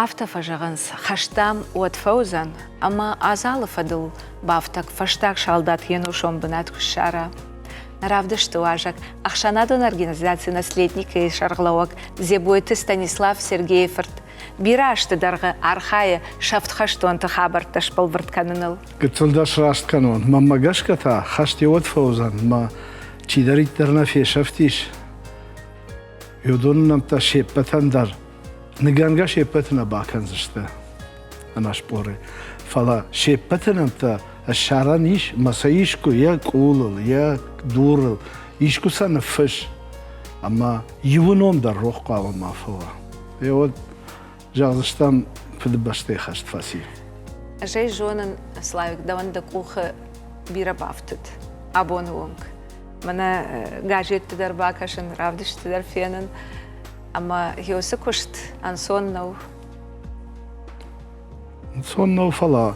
Автофажагынс хаштам от фаузан, ама азалы фадыл бафтак фаштак шалдат ену шомбынат кушара. Наравдышты ажак Ахшанадон организации наследника и шарглауак зебуйты Станислав Сергееварт. Бирашты дарга архая шафтхаштон хабарташ полвартканыныл. Гыцылдаш раштканон. Маммагашката хашти от фаузан. Ма чидарит дарна фешафтиш. Юдон та шеппатандар. Нганга шеппатна баканзышты. Анашпоры. Фала шеппатнамта الشعرانيش مسايشكو يا قولل يا دورل يشكو سنفش اما يونوم در روح قاول ما فوا يود جازشتان في البشتي خشت فاسي جاي جونن سلايك دوان دكوخ بيرا بافتت ابون وونك منا گاجيت تدر باكاشن رافدش تدر فينن اما هيوسكوشت انسون نو انسون نو فلا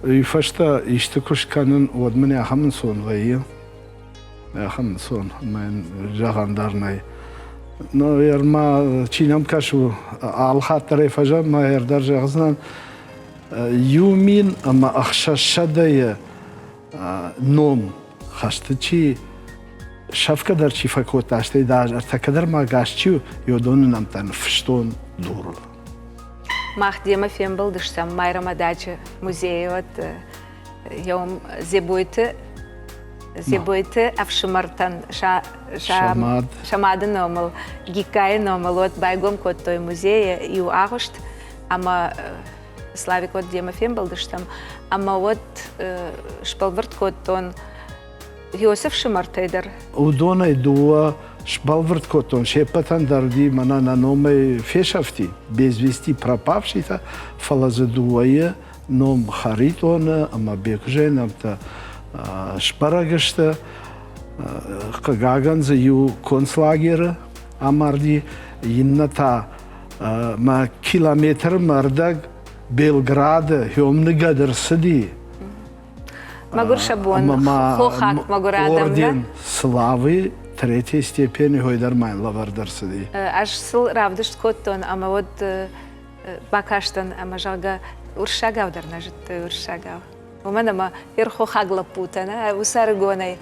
يفشتا يشتكوش كانن ودمني أخمن صون غيه أخمن صون من جهان دارناي نو يرما تشينام كاشو على خاطر فجأة ما يردر جهزنا يومين أما أخشى شدايا نوم خشتشي شفكة در چی فکوت داشته داج ارتكدر ما گاشتيو يودون نمتن فشتون دورل Махдема фем был дыштам майрама дача музея вот يوم زبويت أفشمرتن شماد نومل جيكاي نومل вот байгом кот той музея يو أغشت أما славик вот дема фем был дыштам أما вот шпалверт кот тон يوسف شمرتيدر ودونا يدوا шпалверт котон шепатан дарди мана на номе фешафти безвести пропавший-то фалазадуая ном харитона ама бекженамта шпарагашта кагаган за ю концлагера амарди инната ма километр мардаг Белграда хёмнигадер сиди Магур Шабон хохак магурадам орден славы третьей степени Хойдармайн лавардарсыди. Аж сыл равдышт коттон, ама вот бакаштан, ама жалга уршагав дарнажит уршагав. У мене ма ирхо хагла путана, усар гонай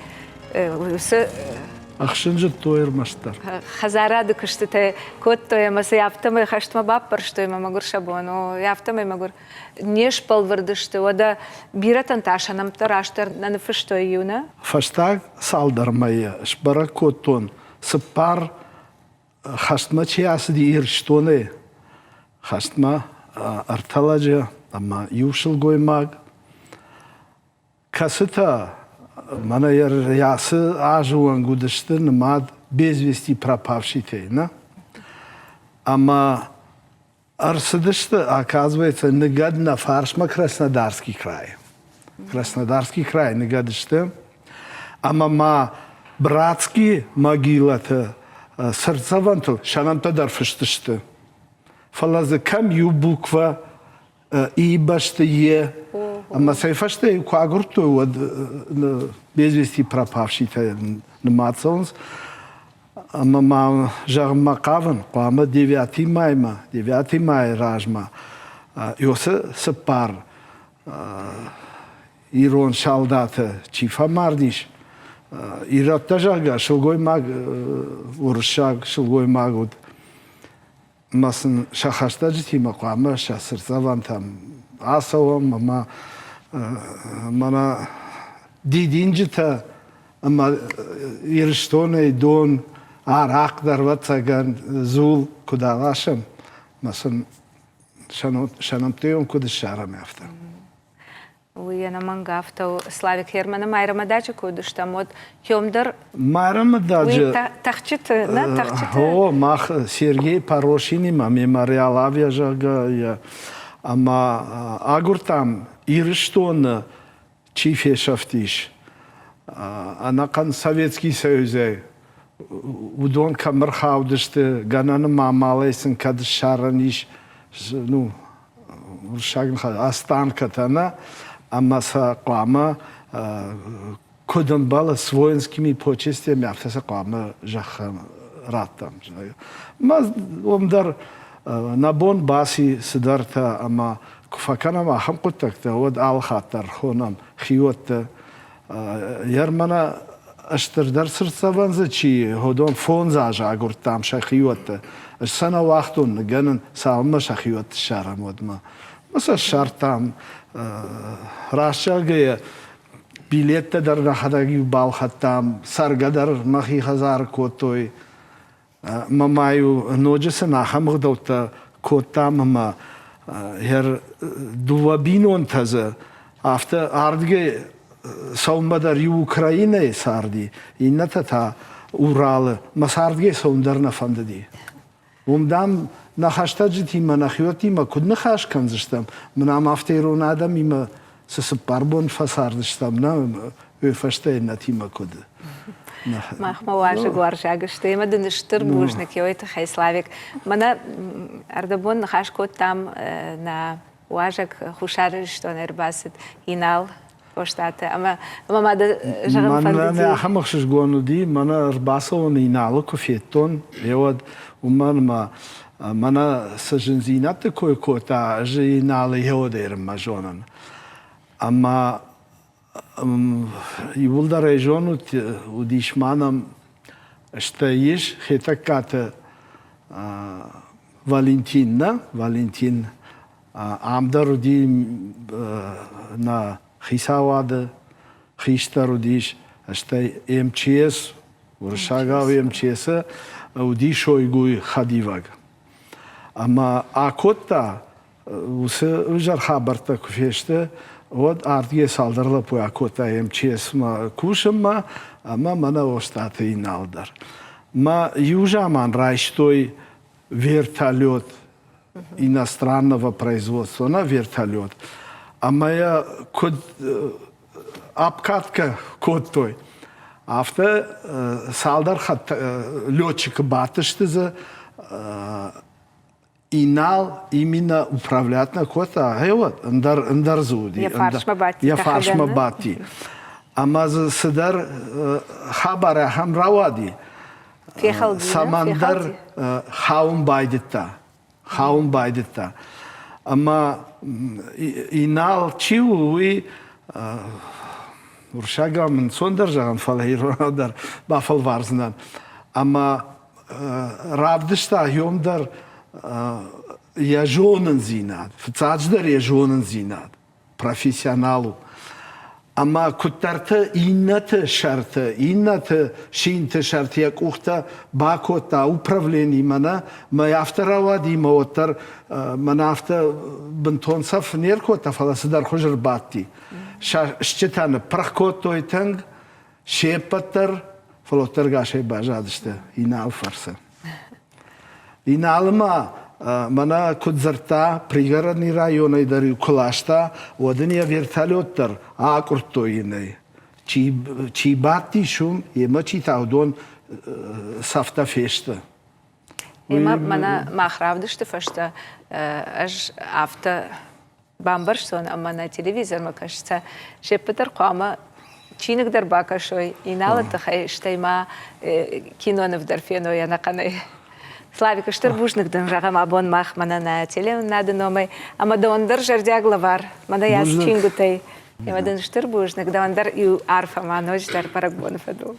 Ахшинжит тойр маштар. Хазара дыкышты котто ямасы яптамы хаштма баппар, что има магур Шабону, яптамы магур неш палвардышты, ода биратан ташанам тараштар наныфы что юна. Фаштаг салдармая, шбара коттон, сыппар хаштма чиясыди ирштоны, хаштма арталаджа, ама юшыл гоймаг. Касыта Мана ясы ажуан гудышты нымад без вести пропавший тейна. Ама арсыдышты, оказывается, нагад на фаршма Краснодарский край. Краснодарский край нагадышты. Ама ма братский могила-то сырцавантыл, шанам-то дарфыштышты. Фалазы кам ю буква и башты е. Ама сайфаште куагурту вот без вести пропавший-то нымацалынс. Ама ма жағмақавын, қуама 9 майма, 9 май ражма. Йосы сыппар ирон шалдаты чифа мардиш. Иратта жага шылгой маг, уршаг шылгой магуд. Масын шахашта житима қуама шасырсаван там асавам, ама мана дидинжита, ама ирштоне дон арақ дарватсаган зул кудалашам, масын шанамтеем куда шарам яфта. Уяна мангавта Славик Хермана майрама дача кудыш там вот хёмдар. Майрама дача. Тахчиты, на тахчиты. О, мах Сергей Порошини, ма мемориал авиажага я. Ама агуртам ирштон чифешафтиш. Анакан Советский Союз. Удон камерхаудышты, гананы мамалайсын кадыш шараниш, ну, уршагын останкатана, амаса қуама көдін балы с воинскими почестями, автаса қуама жақын раттам. Маз омдар نبون باسی سدرتا اما فکرم هم قطعت ود آل خاطر خونم خیوت یرمنا اشتر در سرسوانز چی هدون فون زاج اگرتام شخیوت سنة وقتون جنن سالم شخیوت شهر مدما مثلا شرطام راشجه بیلیت در نخداگی بال خطام سرگدر مخی هزار کوتوی ممایو نوجس نخم غدوت کوتام ما هر دوابینون تازه افته آردگه سومدر اوکراینه ساردی این نتا اورال مساردگه سومدر نفندی ومدام نخشتا جتی من خیوتی ما کد نخش کنزشتم منام افته رون آدم ایم سپاربون فساردشتم نه وفشته نتی ما کد Махма ваша гваржага, что има да нещър бужник, йойта хай славик. Мана ардабон нахашкот там на важак хушар, что нербасит инал поштата. Ама мама да жагам фандити. Мана хамахшиш гонуди, мана арбасован инал кофетон, евад уман мана сажензината кой кота же инал евадер мажонан. Ама يولد ريجون وديشمانم اشتايش خيتكات فالنتين عمدر دي نا خيساواد خيشتر وديش اشتاي MCS ورشاغاو MCS ودي شويغوي خديواغ اما اكوتا وجر خبرتا كفيشته Вот артге салдырла пуя кота МЧС ма кушама, ама мана остата и налдар. Ма южаман райштой вертолет иностранного производства на вертолет. Ама я код обкатка код той. Авто салдар хат летчик батышты за инал именно управлять на кота, вот, ндар зуди. Я фаршма бати. Ама садар хабара хам равади. Самандар хаун байдета. Ама инал чиуи уршага мен сондар жаган фалайродар бафал варзнан. Ама равдышта йомдар я жонен зинат, фцадждар я жонен зинат, профессионалу. Ама кутарта инната шарта, инната шинта шарта, як ухта бакота управление мана, ма авторавади мотор, мана авто бентон саф неркота фаласадар хожер бати. Щетана прахкото и танг, шепатар, фалотар гаше бажадышта, инал фарса. Иналма мана кудзарта пригородный район и дарю клашта одния вертолеттер акуртоиной чи бати шум и мачи таудон сафта фешта. Има мана махравдышты фашта аж авто бамбарсон ама на телевизор ма кажется шепетер қама чиник дар бакашой инала тахай штайма кинонов дар фено я наканай. Славик, штыр бужныкдың жағам абон мах мана на телем нады номай. Ама да ондар жардягла var. Мана яс чингутай. Емадан штыр бужнык, да ондар и арфа ма ночдар парак бонов аду.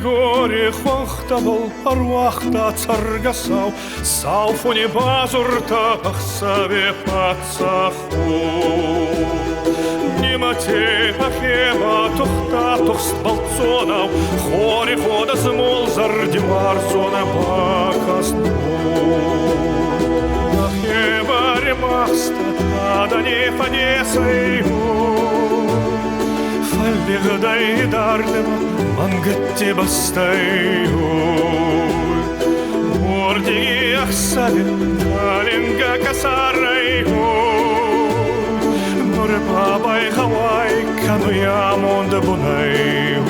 Горе хохтабыл арвахта царгасау, сауфуни базуртах саве пацаху. Немате ахеба тухта тухст балцонау, хоре хода смол зардимар зона бакасту. Ахеба ремаста, ада не фанесайу. Фаллигдай дардема, мангатти бастайу. Ордиги ахсави, калинга касарайу. Нур бабай хавай, кану ямонда бунайу.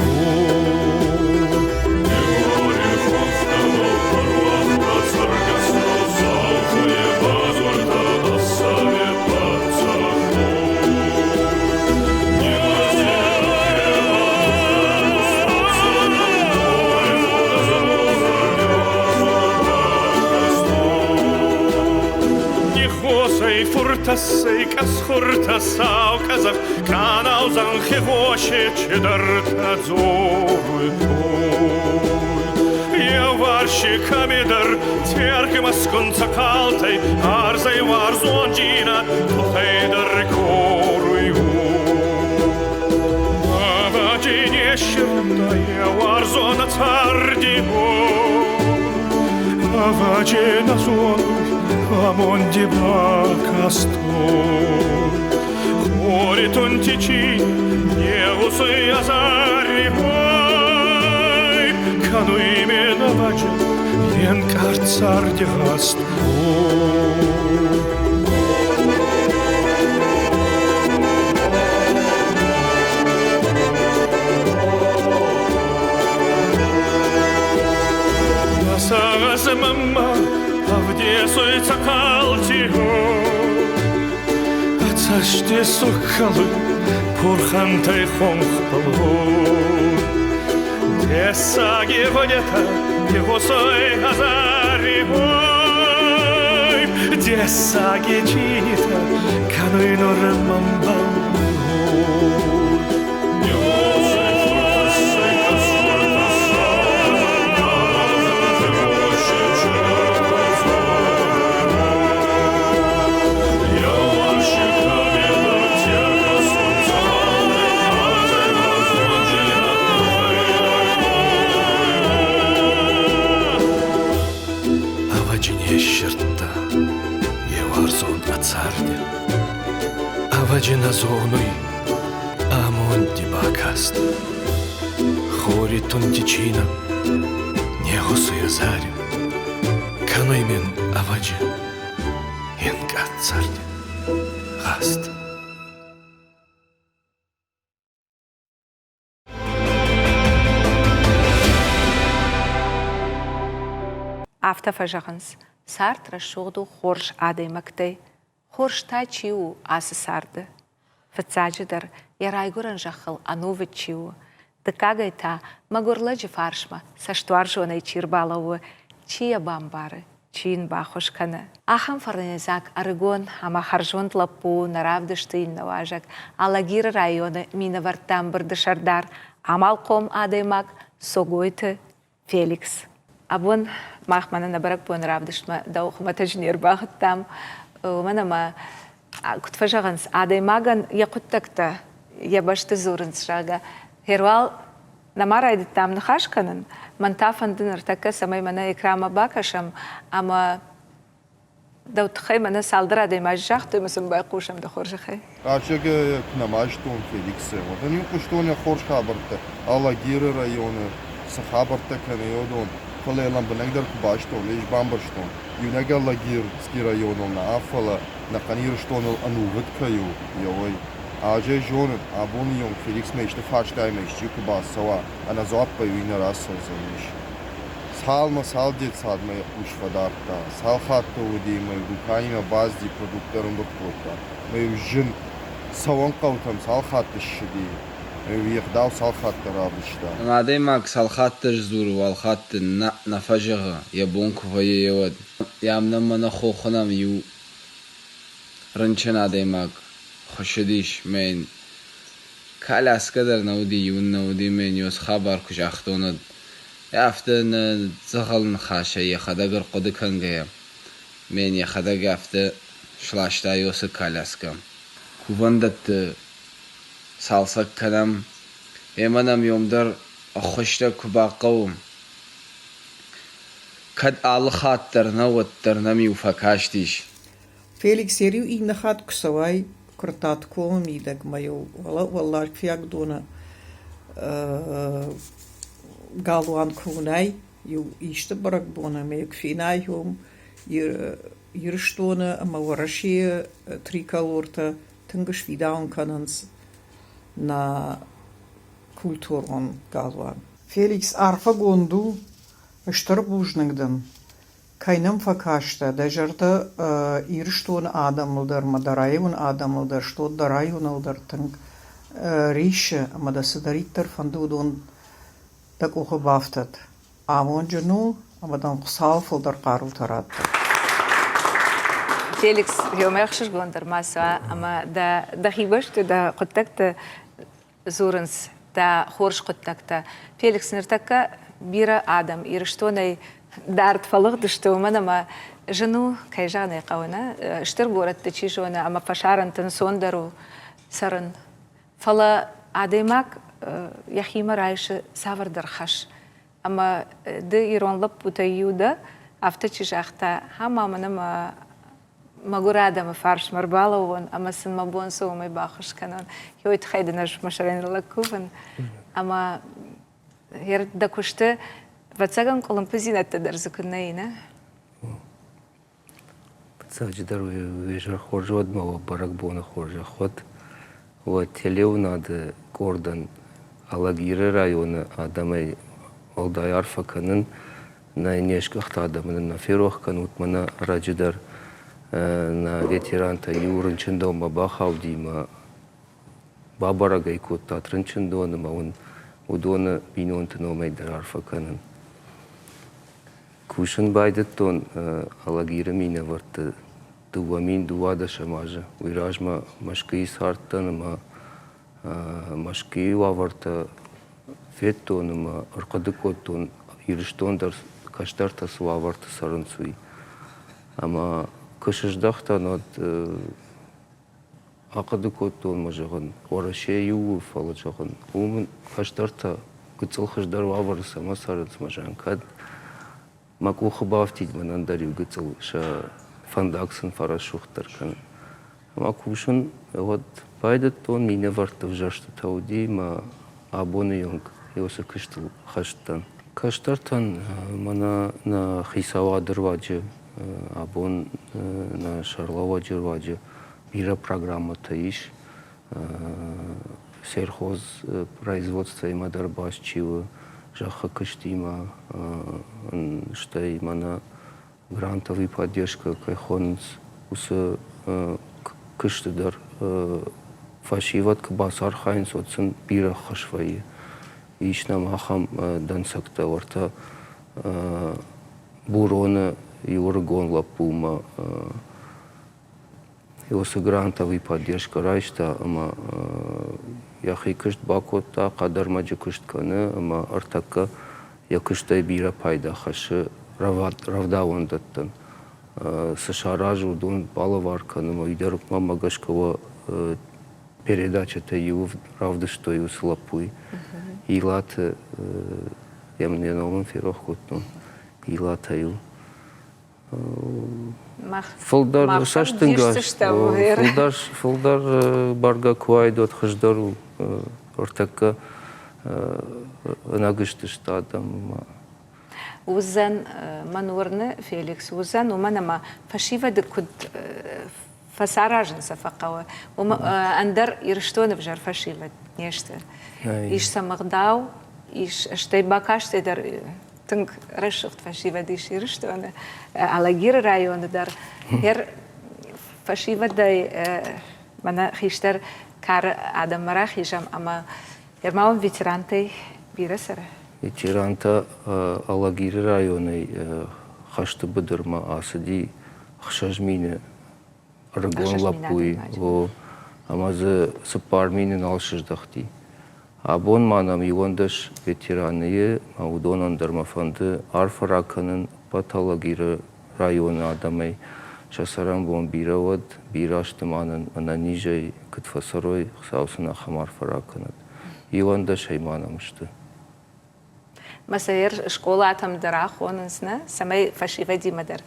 Тасейка схурта сау казах, канал занхевоше чедарта дзору. Я варщиками дар, теркима скунца калтай, арзай варзонджина, тухай дар корую. Аваджи нещерная варзона цардио, аваджи на зону, амонди бакасто. Хори тонтичи, не усы азари, Кану именно ваджа, янкар царди гаст. Насагас мамма, авдесой цакалтиго. Ацаште сокалы, пурхантай хонхпалго. Десаги водята, его сой азари, ой, десаги чинита, кануй нормамбам. Аваджина зоной, амонди бакаст. Хори тонтичина, негосу язарь. Каноймен аваджи, янкат царь, гаст. Автофажаханс, Сартра шугду хорш адей мактай. Хорш тачиу асы сарды. Фацаджидар ярайгуран жахал ановичиу. Дакагайта магурладжи фаршма саштуаржуанай чирбалаву. Чия бамбары, чин бахошкана. Ахам фарнезак аргон ама харжон тлапу наравдыштын наважак. Алагир районы мина вартам бардышардар. Амалком адаймак согойты Феликс. Абон махмана набарак по наравдыштма даухматажнир бахтам. Манама кутфажаганс адаймаган якуттакта ябашты зурынс жага. Хервал намарайды там нахашканын, мантафандын артака самай мана икрама бакашам, ама даутхай мана салдыра даймаж жахты мысым байқушам да хоржахай. Ачаga кнамаштон Феликсе, вот они куштоня хорж хабарта, Алагиры районы, сахабарта канеодон. Колелам бенегдар кубаштон, лишь бамбарштон. Юнега лагир ски районом на афала, на канирштон анувыткаю, йой. Аже жонен, абонион Феликс мечты фаштаймеш, чикуба сава, а на запа юина раса замеш. Салма салдет садма ушвадарта, салхатто удима, руканима базди продуктером доктота. Мы жен саванкаутам салхатты шиди. ويخدعوا صالحات رابشتا. بعدين معك صالحات تجزور والخات نفجها يبونك وهي يود. يعمل ما نخو خنام يو رنشنا ديماك خشديش من كلاس قدر نودي يون نودي من يوس خبر كش أختوند. يافتن زغل نخاشة يخدقر قد كان جيم. من يخدق يافت شلاشتا يوس كلاس كم. كوفندت سالسك كلام يمنام يومدر أخشتا كباقوم كد آل خاطرنا وترنمي وفكاشتيش فيليكس يريو إينا خات كسواي كرتات كوم يدق مايو والله فيك دونا قالوا عن كوناي يو يشتبرك بونا ميك فيناي يوم يرشتونا أما ورشي تريكالورتا تنقش في داون كاننس na kulturon galvan. Felix arfa gondu штарбужнагдам. Кайнам факашта дажарта ирштон адамылдар мадарайун адамылдар что дарайуналдар танг рише амадасадариттер фандудон так ухабафтат. Амон джану амадан қсалфылдар қару тарат. Феликс يوميخشش гондер масса, ама да хибашты да коттакта зурынс да хорш коттакта. Феликс нертака бира адам ирштонай дарт фалык дышты ама жену кайжаны кауна штыр горат течишона ама фашарантын сондару сарын фала адемак яхима райшы савардар хаш ама ды иронлап бутаюда авточижахта хама манама Магурада ма фарш марбаловон, ама сын мабон соумай бахыш канон. Йойт хайда наш машарен лакуван. Ама ер да кушты вацаган колумпазинатта дарзакуннаина. Саджидар вежар хоржод мава баракбона хоржа ход. Вот телеу надо гордан алагиры районы адамай алдай арфаканын на нешкахта адамын на ферохкан утмана раджидар на ветеранта юрынчындо ма бахавди ма бабарага икот атрынчындо ма он удона бинонтно майдар арфаканын кушын байдыттон алагиры мина варты дуамин дуада шамажа уиражма машки сарттан ма машки ваварта феттон ма аркадыкоттон ирштондар каштарта сваварта сарынцуи ама кышыждахтан от акадыкоттон мажаган ораше ю фала жаган умын каштарта гыцылхыждар ваварса масарынц мажан кад макухы бафтид манандари гыцыл ша фандаксын фарашухтар кан макушын вот пайдаттон мине вартов жашты тауди ма абоны йонг йоса кыштыл хаштан каштартан мана на хисавадыр ваджы абон на шарлова джерваджы бира программа таиш сельхоз производство и мадарбашчивы жаха кыштима штай мана грантовый поддержка кайхонц усы кыштыдар фашиват кбасар хайнс отсын бира хашвайы ишнам ахам дансакта варта бурона Юргон лапума его грантовый поддержка райшта ама яхи кышт бакота кадар маджи кышт каны ама артака я кыштай бира пайда хашы равдавон даттан сашаражу дон балавар каны ма идерук мама гашкова передача-то его равда что его слапуй илат я мне новым ферохотно илата ю Фулдар саштынгаш, фулдар барга куайдот хаждару ортака нагышты штатам. Узан манурны Феликс, узан уманама фашива декуд фасаражен сафакава. Андар ирштоны вжар фашива нешта. Иш самагдау, иш штайбакашты дар тынг решифт фашива диш ирштоны. Алагир районы дар хер фашива дай мана хиштар кар адамара хишам ама ермаун ветеранты бирасара. Ветеранта Алагир районы хашты быдырма асыди хшажмине рагон лапуи амазы сыпарминин алшыждахти. Абон манам ивондаш ветераны маудонан дармафанды арфараканын Паталагир районы адамай шасарам бон биравад бираштыманын ананижай кытфасарой хсаусына хамар фараканат. Ивондаш айманамышты. Масаир школа атам дарах онынсна самай фашива димадар.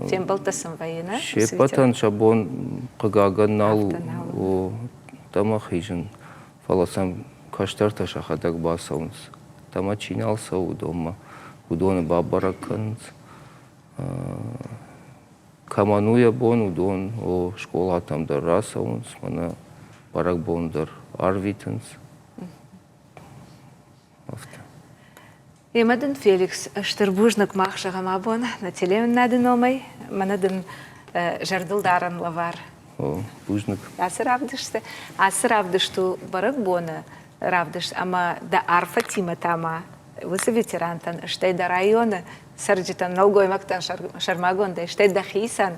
Фем балтасым вайына. Шепатан шабон кагаган налу тамахижин фаласам каштарта шахадак басаунс. Тама чиналса удома. Удоны бабараканс. Камануя бон удон о школа атам дар расаунс. Мана барак бон дар арвитанс. Емадын Феликс штырбужнак махшагам абон на телем надын омай, манадын жардылдарын лавар. О, бужнак. Асыр авдышту барак бона равдыш, ама да арфа тима тама, высы ветерантан, штай да района, сарджитан налгой мактан шармагон, да штай да хисан,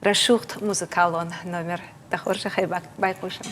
Рашухт музыкалон номер. Тахорша хайбак байкушам.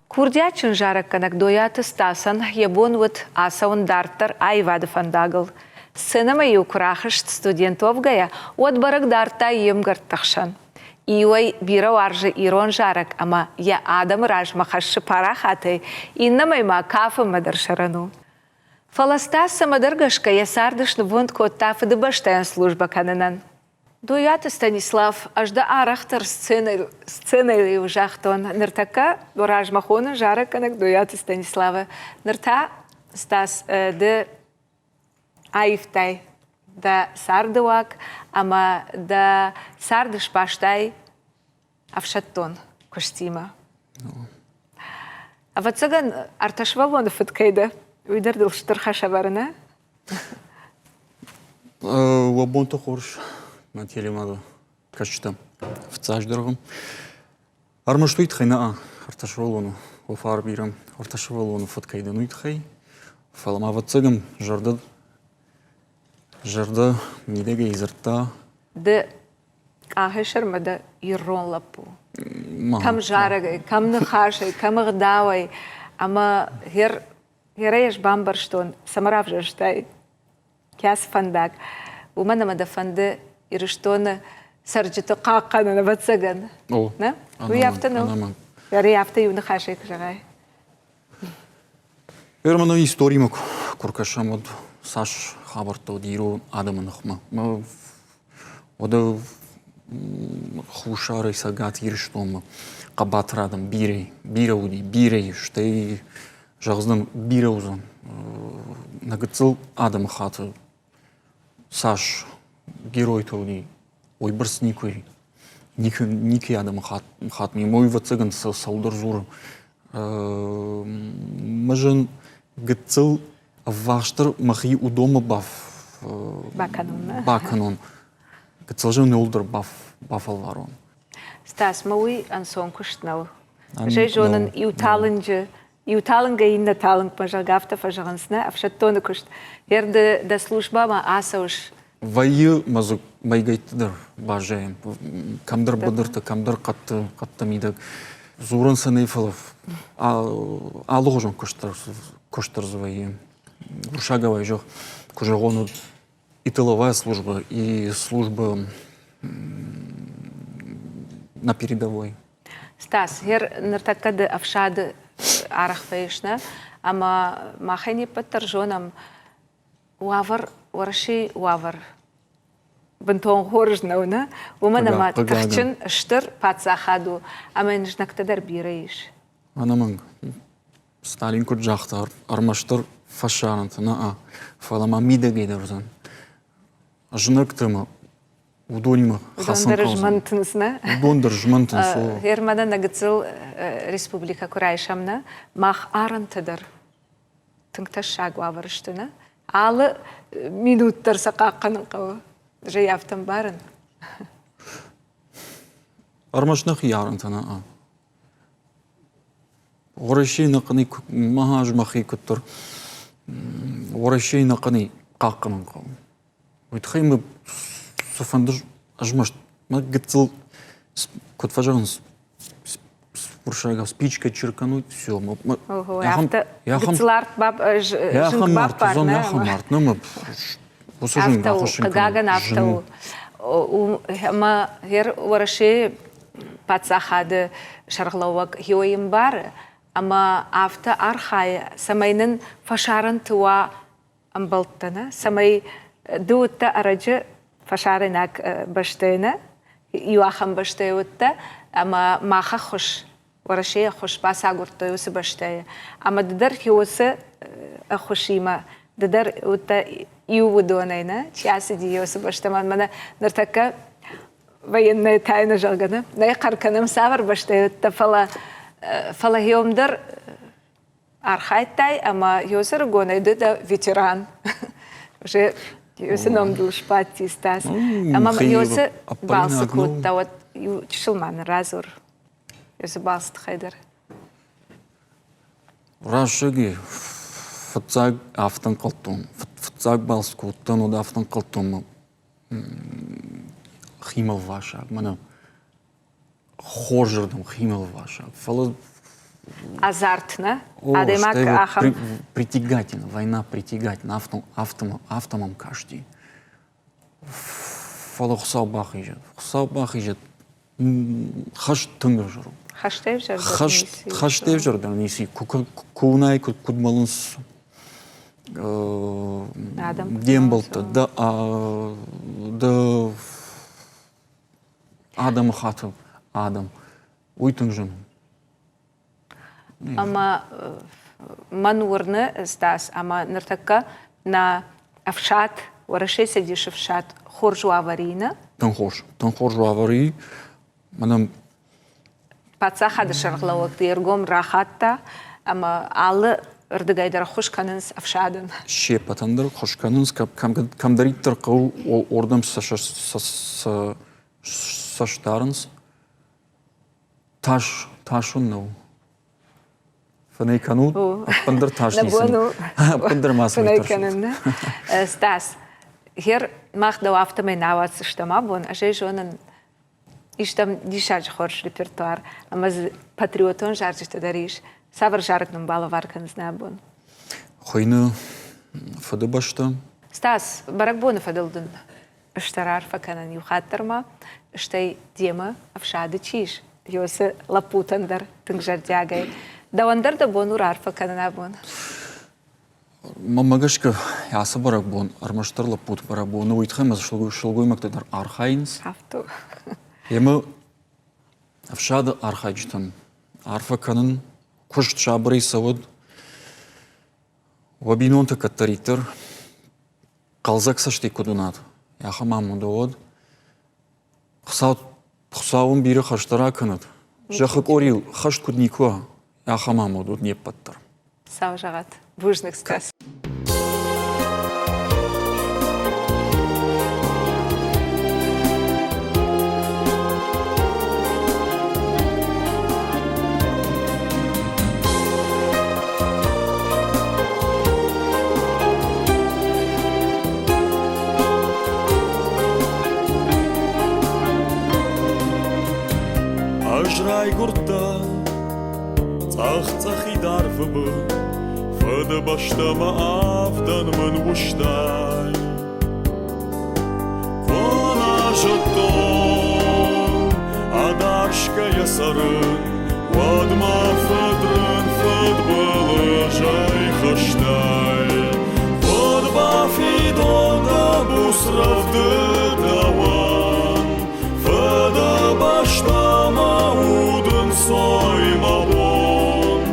Курдячын жарак канак стасан, ебон вот асаун дартар айвады фандагыл. Сынама юкурахыш студентовгая от барак дарта емгартахшан. Иой бирау аржы ирон жарак, ама я адам ражмахашы парахаты, иннамайма кафы мадаршарану. Фаластаса мадаргашка я сардышны вунд коттафы дыбаштаян служба канынан. Дуяты Станислав аж да арахтар сценой ужахтон. Ныртака ражмахона жарак канак дуяты Станислава. Нырта стас де айфтай. Да сардуак, ама да сардыш паштай авшаттон костима. А вот цаган арташвалон фыткайда. Уйдардыл штырха шабарына. Вабонто хорш. Материалу качта в цаждергом. Армаштуит хайна арташвалону. Офар бирам. Орташывал он фоткайдан уйтхай. Фалама ватсагам жарда мидеге изырта. Да ахешер мада ирон лапу. Кам жарагай, кам нахашай, кам гдавай. Ама هيريش بامبرشتون سمراف جرشتاي كاس فندق ومنا مدا فند يرشتون سرجت قاقنا نبتسجن نا ويافتنو يافتي ونخاشيك جاي Ермана историма куркашамод саш хабарто диру адаманахма ма ода хушара сагат ирштом қабатрадам бирауди бирей штей жағыздан бираузан нагыцыл адам хаты саш герой тоуди ой бірс ники адам хат ми мой вацыган саудыр зур мажын гыцыл ваштыр махи удома баканон гыцыл жын олдыр бафалварон Стас мауи ансон куштнау жей жонын Иуталынга инна талынг пажагафта фажагансна, афшаттоны кушт. Ерде да служба ма асауш. Вайы мазук байгайттыдыр бажаем. Камдар бадырты, камдар қатты мидак. Зурын санайфалов. Алығы жон куштар звайы. Гуршагавай жоқ. Кужагону и тыловая служба, и служба на передовой. Стас, нартакады афшады арах фейшна, ама махани паттаржонам уавар, варши уавар. Бентон хоржнауна, уманама тахчин штыр пацахаду, ама нижнактадар бирейш. Анаманг, Сталин куджахтар, армаштыр фашарантына, фалама мидагейдарзан. Жнактыма, удонима хасан калзан. Дондыр жмантынсу. Ермада нагыцыл республика курайшамна, мах арантыдар. Тыңташ шаг уаварыштына. Алы минуттар сақаққанын қауы. Жаяфтан барын. Армашнақ ярантына. Орашей нақыны махаж махи күттір. Орашей нақыны қаққанын қауы. Өйтхаймы Софандыр ажмаш, ма гыцыл кот фажаган спуршага спичка черкануть все. Ого, гыцыларт баб жынг баб бар, не? Яхамарт, ну мы посажим автау, кагаган автау. Ма хер вараши пацахады шарглауак хиоим бар, ама авта архай самайнын фашарын туа амбалттана, самай дуутта арачы фашаринак баштайна, юахам баштайутта, ама маха хуш, варашия хуш басагурта юсы баштая. Ама дадар хиосы хушима, дадар утта ювудонайна, часи ди юсы баштаман, мана нартака военная тайна жалгана. Най карканам савар баштайутта, фала хиомдар архайтай, ама юсы ргонайды да ветеран. Уже Юсы номдул шпати стас. Ама юсы балсы кутта, вот чшылман разур. Юсы балсы тхайдар. Рашыги фыцаг автан қалтун. Фыцаг балсы куттан ода автан қалтун. Химал ваша. Мана хожырдым химал ваша. Азартна. Адемак ахам. Притягательно, война притягательна. Автомом каждый. Фало хсау бах ижет. Хаш тыңгыр жыру. Хаштев жырдар неси. Кунай кудмалынс. Дем болты. Да адам хатып. Адам. Уйтың жыным. Ама манурны стас, ама нартака на авшат, варашей сидишь авшат, хоржу аварийна. Тонхоржу аварий. Манам пацаха дышарглауак диргом рахатта, ама алы ырдыгайдар хушканынс авшадын. Шепатандар хушканынс камдариттар қау ордам саштарынс. Ташун нау. فني كانوا بندر تاشني سن بندر ما فني كانن ستاس هير ماخ دوافت من نوات سشتما بون أشي جونن إشتم ديشارج خورش ريبرتوار أما باتريوتون جارج تداريش سافر جارك نمبالو واركن زنابون خوينا فدبشتا ستاس برك بون فدلدن اشترار فكانن يخاطر ما اشتي ديما أفشاد تشيش يوس لابوتندر تنجر جاگي دواندر دبون ورار فكانن أبون ما ماگشك يا صبرك بون أرمشتر لابوت برك بون ويتخمس شلقوي مكتدر أرخاينس حفتو يما أفشاد أرخايجتن عارفة كانن كشت شابري سود وبينون تكتريتر قلزك سشتي كدونات يا خمام مدود خصاون بيري خشترا كانت جاخك أوريل خشت كدنيكوا يا خمام مدود نيبتر ساو جغت بوجنك ستاس أجري قرطة صخي دارفبو فدا باشتما أفدان من وشتاي كونا جتون أداشكا يسرن وادما فدرن فدبل جاي خشتاي فد بافيدون دابوس رفض دوان فدا باشتما ودن صاي مبون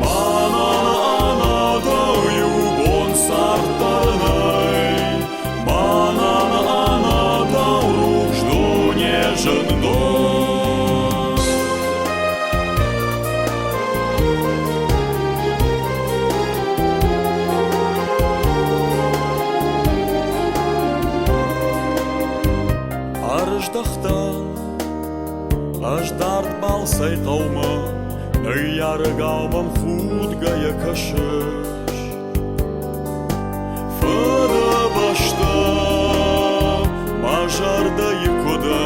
أنا دويوبون سارترناي أنا دوروج دو نежен дом Арждахтан أجدارت بالسي قوما نيار قامم خود قايا كشش فدا باشتا ماجار دا يكودا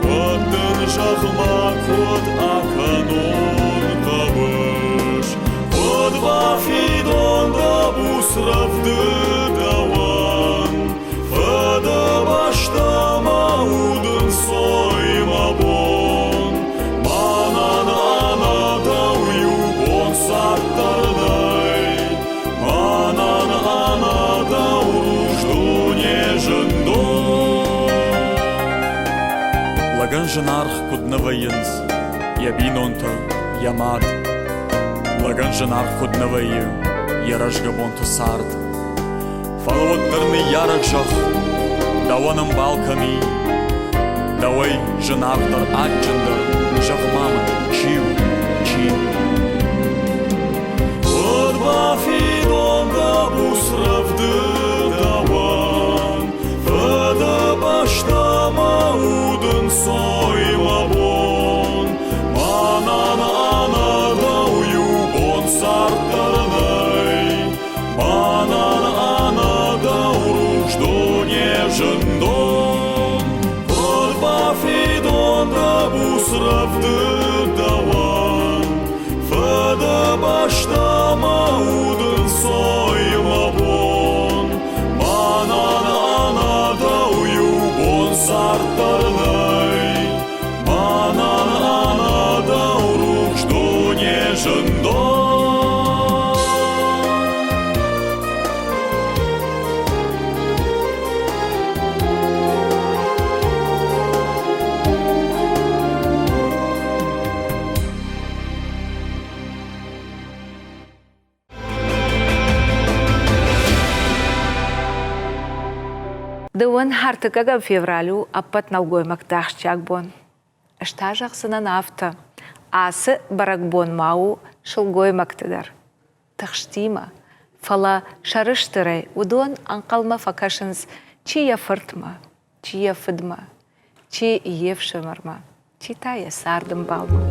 ودن جاخما كود أكانون قبش ود بافيدون دا بوسرف دوان فدا باشتا ماودن صوي مابون أنا دويوبون سارترناي أنا دوروج دو نежен дом Лаган женарх кудна военс я бинонта я мад Лаган женарх кудна вою я рожгабонту сард Фалвоттерный яракшах даваным балками Давай женартар аджендер Жахмама, чиу. От бафидон да бусрав даван, фада башта мауден сой мабон, манана дауюбон сартарнай, манана дауруж до нежен дон, от бафидон да бусрав даван, фада башта мауден сой мабон, манана дауюбон сартарнай, манана дауруж до нежен дон. Дыуын хартыкага февралю аппат налгоймак тахчакбон. Штажах сына нафта. Асы баракбон мау шылгоймактыдар. Тахштима. Фала шарыштырай. Удон анкалма факашынс чия фыртма, чия фыдма, чи евшымарма, чи тая сардым балма.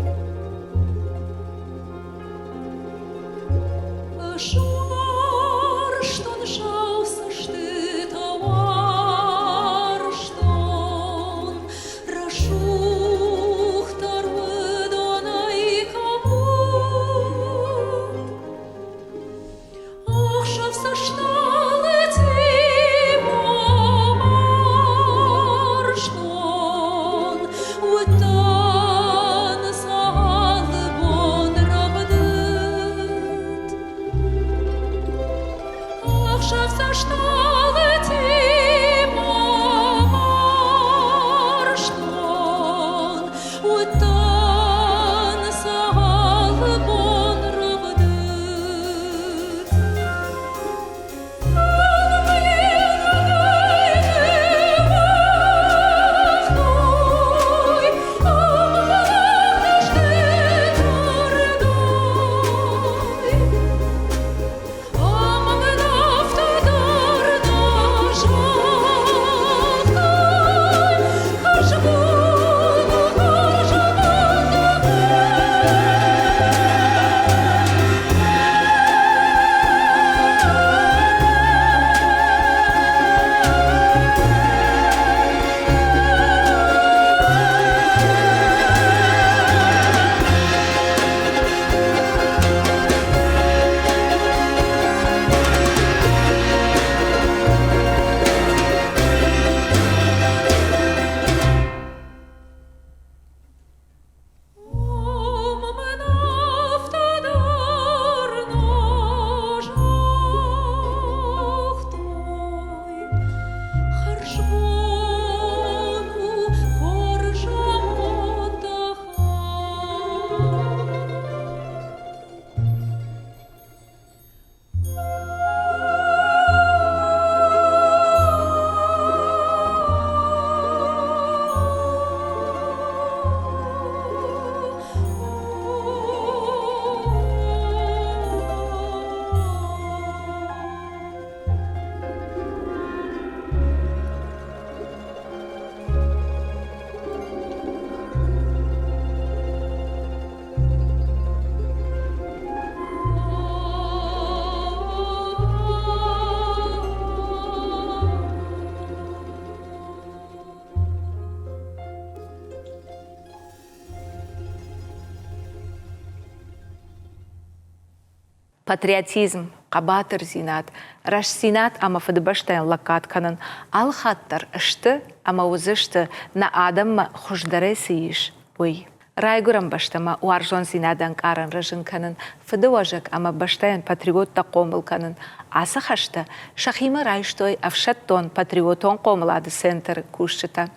Patriotizm, qabatır zinat, raş zinat ama fıdıbaştayan lakat kanın, al hattar ıştı ama uzıştı na adam hoşdaresi iş, uy. Rayguram baştama uarjon zinadan karan rajın kanın, fıdıvajak ama baştayan patriot da qomul kanın, asa haşta, şahima rayştoy avşatton patrioton qomuladı center kuşçıta.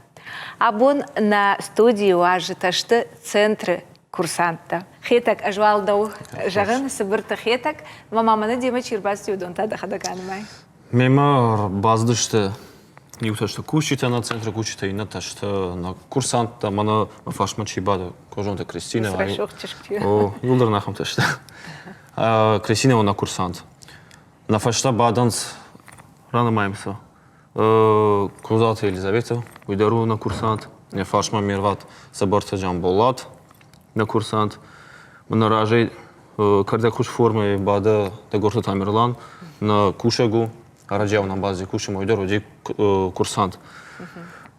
Abun na студии уажиташты центры курсанта. Хетак ажвалдау жаган сыбырты хетак, мамаманы дема чирбасти удонта да хадаганмай. Мема баздышты не уташты кучита на центре кучита и наташты на курсанта мана фашма чибада кожонта Кристина. О, юлдар нахам ташты. Кристина на курсант. На фашта баданс рано маемса. Кузата Елизавета, уйдару на курсант, не фашма мирват сабарца Джамболат на курсант. Наражей, когда куш формы бада дегорта Тамерлан на кушагу, раджав на базе кушам уйдару ди курсант.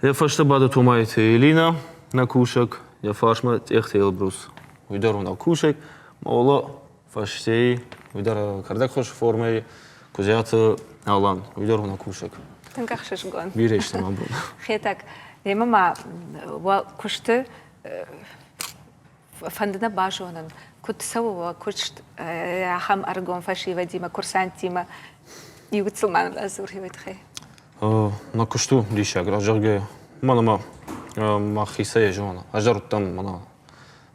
Я фашта бада тумаете Елина на кушак, я фашма техте Элбрус. Уйдару на кушак, мола фаштей, уйдара когда куш формы кузята Алан, уйдару на кушак. Тынкахшыш гон. Биречте мабун. Хетак, мама кушты фандына бажонын. Кутсава кушт хам аргон фаши вадима курсантима югцылман азур хеветхе. На кушту дишак ражарге манама махиса ежона. Ажаруттан мана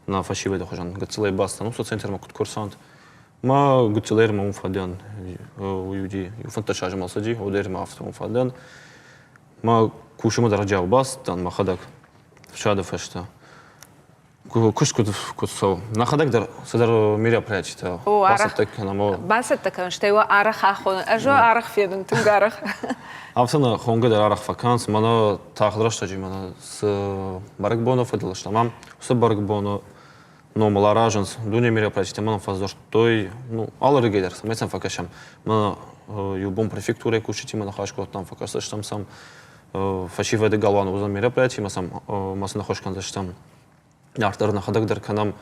на фаши веда хожан. Гцылай баста, ну со центр ма курсант. Ма гуцелер ма умфадян уюди юфанташаж малсади одер ма авто умфадян ма кушума дараджав бас дан ма хадак шада фашта куш кутсо на хадак дар садар мероприятия басат так намо басат так что его арах ахон ажо арах федун тунгарах авсана хонга дар арах ваканс мана тахдрашта жи мана с баракбоно фадилашта мам с баракбоно номалараженс, дуня мероприятия, мы фазор той, ну, аллы гейдер, мы сам факашам, мы юбом префектуре кушать, мы нахашку там факасы, что сам фашиведы галван узам мероприятия, мы сам нахошкан за что артер находок канам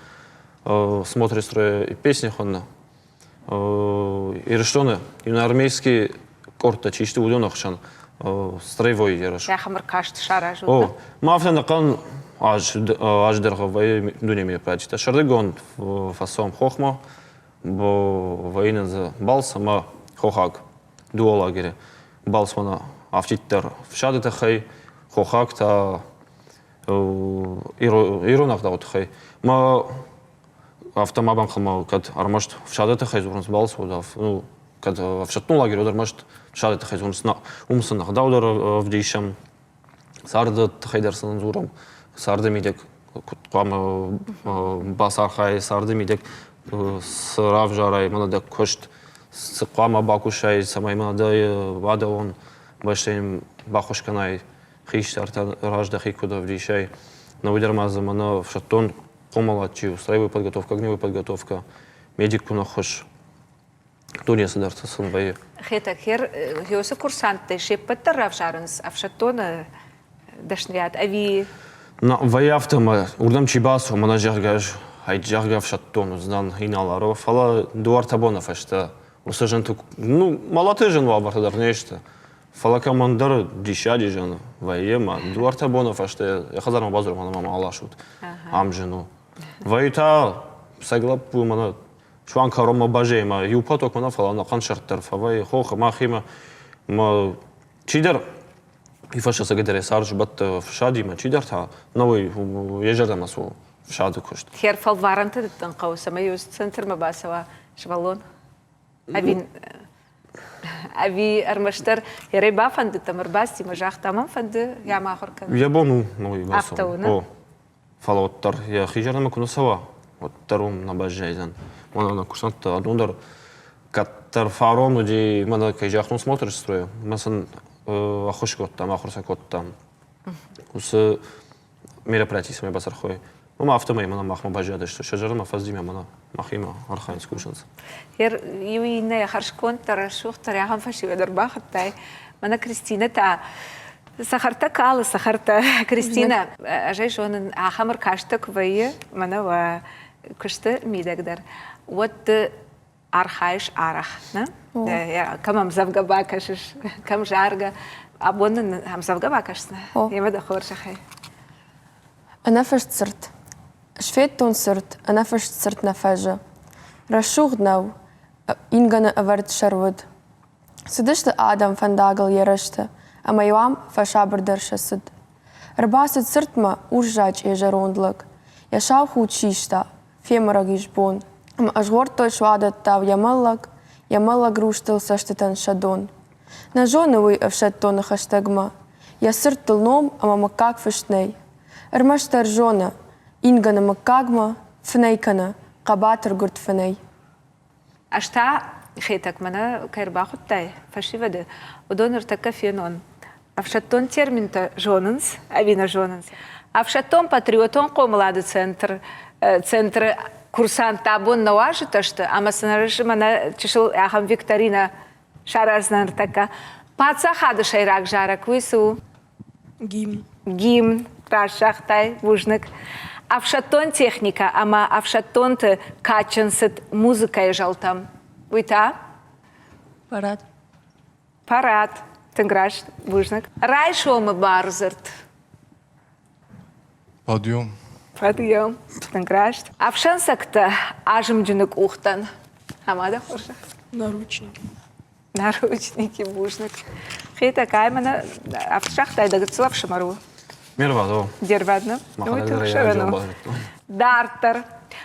смотрит строя и песни хонна, и решены, и на армейский корта чисто удонахшан, строевой ераш. Я хамар кашт шаражу. О, мафия накан аж дерговые дуня мероприятия. Шардегон фасом хохма, бо воина за балсама хохак дуалагере балсмана автитер в шадете хай хохак та иронах даут хай. Ма автомобан хама кад армашт в шадете хай зурнс балсу ну кад в шатну лагере удармашт в шадете хай зурнс на умсанах даудер в дишам сардат хайдерсан зурам сарды мидек кам басар хай сарды мидек срав жарай мана кошт сқама бакушай самай мана вада он башем бахошканай хиштар ражда хикуда в дишай на удармаза мана в шатон комалачи строевая подготовка огневая подготовка медик кунахош Туния садарта сынвай. Хетакер юсы курсанты шеппетер равжарынс авшатона дашният ави. На ваяфтама урдам чибасу мана жаргаш хайджарга авшатону знан иналаро фала дуартабона фашта усаженту ну малатежен вабартадар нешта фала командар дишади жана ваема дуартабона фашта я хазарма базур мана мама алашут амжену вайта саглапу мана شوان کارم ما باشه ما یوپا تو کنه فلان نقان شرط در فوای خوخ ما خیمه ما چی در ایفاش از اگر سرج بات فشادی ما چی در تا نوی یجرد مسو فشاد کشت. خیر فال وارنت دتن قوس ما یوست سنتر ما باسوا شبالون أبي أرمشتر يري بافند تمر باسي مجاخ تمام فند يا ما آخر كان. يبونو نوي باسوا. أفتونا. أو فلوتر يا خيجرنا ما كنا سوا. وتروم نبجايزن. وانا كورسانت أدوندر كتر فارون ودي ما كيجاخ نص موتر استروي. مثلا أخش كوتام آخر سكوتام. وس мероприятий сами басар хой. ما автомай мана махма бажадаш, шажара ма фаздима мана махима архайн скушанс. Хер юина я харшкон тарашух таряхам фаши ведер бахтай. Мана Кристина та сахарта кала сахарта Кристина ажай шонен ахамар каштак вае мана ва кушта мидагдар. Вот архаиш арах, на? Я камам завгаба кашиш, кам жарга, абонен хам завгаба кашна. Я веда хоршахай. أنا فشت صرت شفيت تون صرت أنا فشت صرت نفاجة رشوغ نو إنغانا أورد شرود سدشت آدم فنداغل يرشت أما يوام فشابر درش سد رباست صرت ما أرجاج إجاروندلك يشاو خود شيشتا في مرقيش بون أما أجغور توي شوادت تاو يمالك روشتل سشتتن شدون نجونوي أفشت تون خشتغما يسرت النوم أما مكاك فشتني Армаштар жона, ингана макагма, фнейкана, кабатер гурт фней. Ашта хитак мана кайрбахуттай, фашиваде, удонер така фенон. Авшаттон термин-то жонанс, авина жонанс. Авшаттон патриотон комлады центр курсант табун наважит, что амасанарыш мана чешил ахам викторина шаразнар така. Паца хады шайрак жарак высу. Гимн. Рашахтай, вужник. Авшатон техника, ама авшатон-то качансет музыка и жалтам. Уйта? Парад. Парад. Тенграш, вужник. Райшо мы барзерт. Подъем. Подъем. Тенграш. Авшансак-то ажимджинок ухтан. Амада хорша? Наручники. Наручники, вужник. Хита каймана авшахтай дагацлав шамару. Мервадо. Дервадно. Дартер.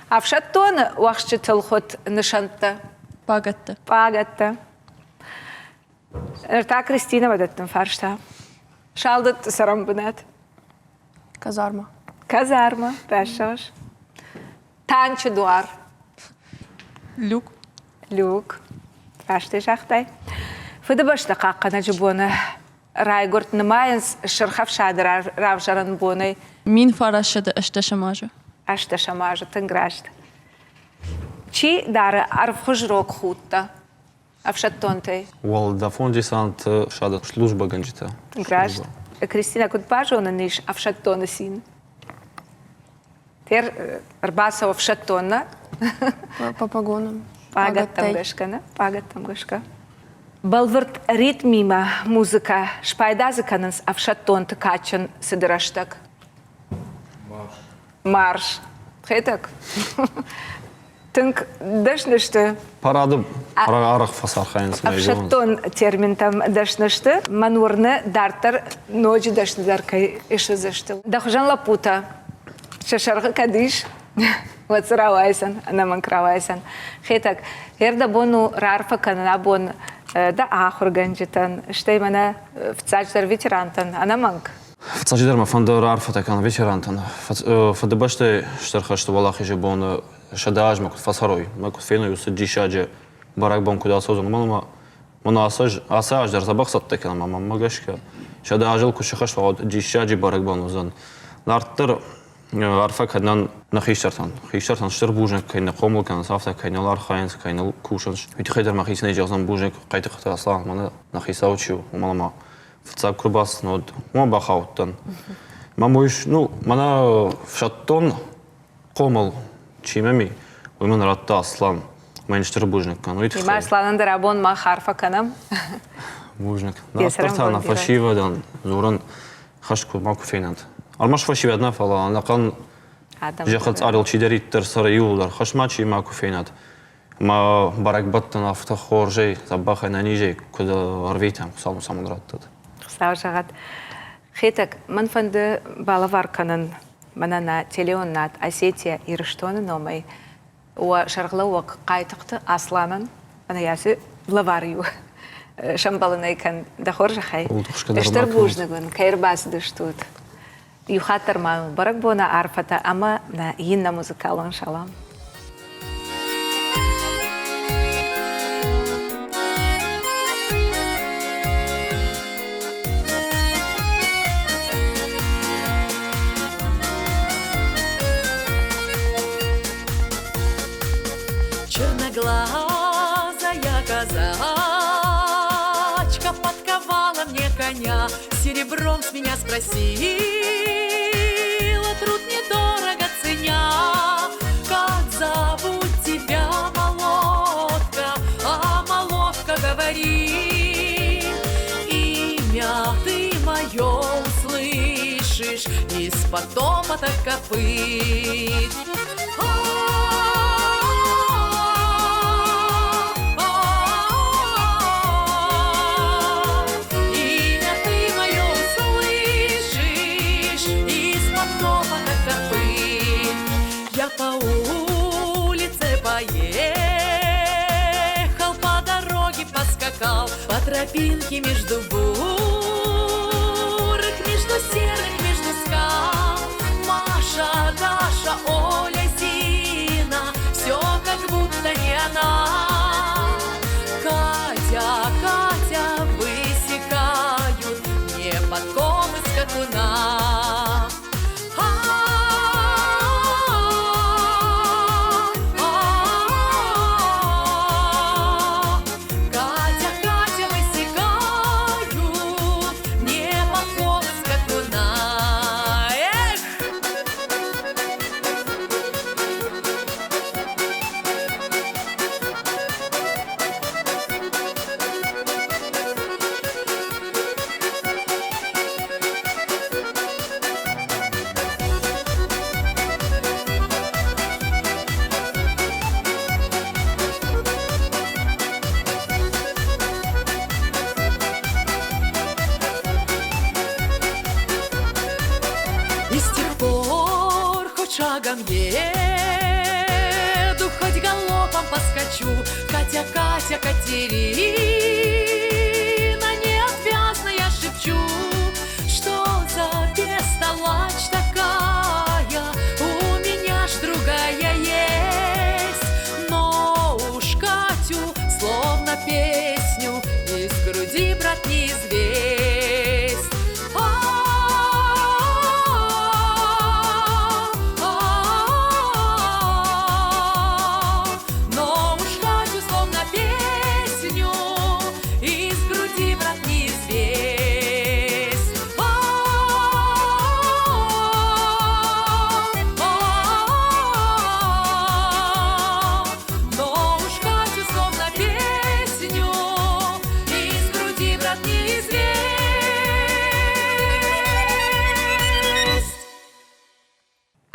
Авшаттон уахшчитыл ход нышанта. Пагатта. Пагатта. Эрта Кристина вадаттан фаршта. Шалдат сарамбунат. Казарма. Казарма. Пешаш. Танчы дуар. Люк. Люк. Фашты шахтай. Фыдыбашта қаққана жыбуына. Райгорт нымайынс шырхав шады равжаран боны. Мин фарашады ышташамажы. ашта шамажа тынграшт. Чи дары арфхожрок хутта, авшаттонтэй. Уол да фонди сант шада служба ганжита. Тынграшт. Кристина Кутпажона ниш авшаттона син. Тер арбаса авшаттона. По погонам. Пагаттам гашкана, пагаттам гашка. Балвырт ритмима музыка шпайдазыканынс авшаттон тыкачын сыдыраштак. Марш. Хетак. Тынк дашнышты. Парады арах фасархайнс. Авшаттон термин там дашнышты. Манурны дартар ночь дашндаркай ишызышты. Дахжан лапута. Шашаргы кадиш. Вацравайсан, наманкравайсан. Хетак. Ерда бону рарфа канабон да ахурганжитан. Штей мана в цачдар ветерантан. Анаманк. В цачдарма фандор арфа такан ветерантан. Фадебаште штархашты валахи жебон шадаж макут фасарой. Макут фейну юсы дишаджи барак бон куда созан. Мана асаж дар забах сат такан мама магашка. Шадажил кушахаш фауд дишаджи барак бон узан. Нартыр арфа каднан нахиштартан. Хиштартан штыр бужник кайна қомыл кан сафта кайна лар хайнс кайна кушанш. Вити хайдар махисне жазан бужник қайты қыта аслан мана нахисаучу малама. В цап курбас нод мо бахауттан. Мамуиш ну мана фшаттон қомыл чимеми уйман ратта аслан. Мен штыр бужник кан. Вити ма асланан дарабон ма харфа канам. Бужник. Наспарта на фашивадан зуран хашку маку фейнант. Алмаш фашивад нафала нақан жахат арил чидериттер сара юлдар хашмачи маку фейнат. Ма баракбаттан афта хоржей забаха на нижей куда арвейтам салу самудраттат. Саушагат. Хетак манфанды балаварканын манана телеоннат Осетия ирыштоны номай. Уа шарглауак қайтықты асланын анаясы влаварию. Шамбалынайкан да хоржахай. Эштер бужнагын кайрбасы дыштут. Юхатар ма барак бона арфата, ама на инна музыкалон шалам. Черноглазая казачка подковала мне коня, серебром с меня спросила, труд недорого ценя. Как зовут тебя, молодка? А молодка говорит, имя ты мое услышишь из-под топота копыт. По улице поехал, по дороге поскакал, по тропинке между бурок, между серых, между скал. Маша, Даша, Оля, Зина, все как будто не она. Катя, Катя, высекают мне подковы скакуна. Шагом еду, хоть галопом поскочу. Катя, Катя, Катерина, неотвязно я шепчу, что за бестолочь такая, у меня ж другая есть. Но уж Катю, словно песню, из груди брат не известь.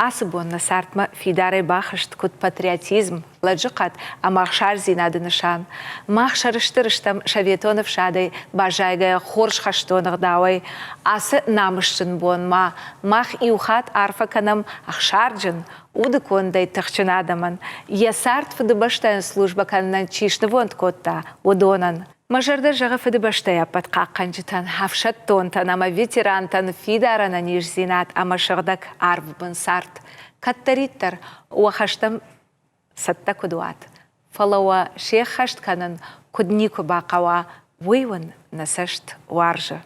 асыбон насартма фидаре бахышт кут патриотизм, ладжикат, а махшар зинады нышан. Махшарыштырыштам шаветонов шадой бажайгая хорш хаштонах давай, асы намышчын бон ма, мах иухат арфаканам ахшарджын, удыкондай тахчынадаман. Ясарт фыдыбаштайын служба каннан чишны вонт котта, удонан. Мажарда жағы фыдыбаштая патқаққан жытан, хавшат тонтан, ама ветерантан фидарана ниш зинат, ама шырдак арвбын сарт. Каттариттар уахаштам сатта кудуат. Фалауа шех хаштканын куднику бақауа вуйвын насашт варжы.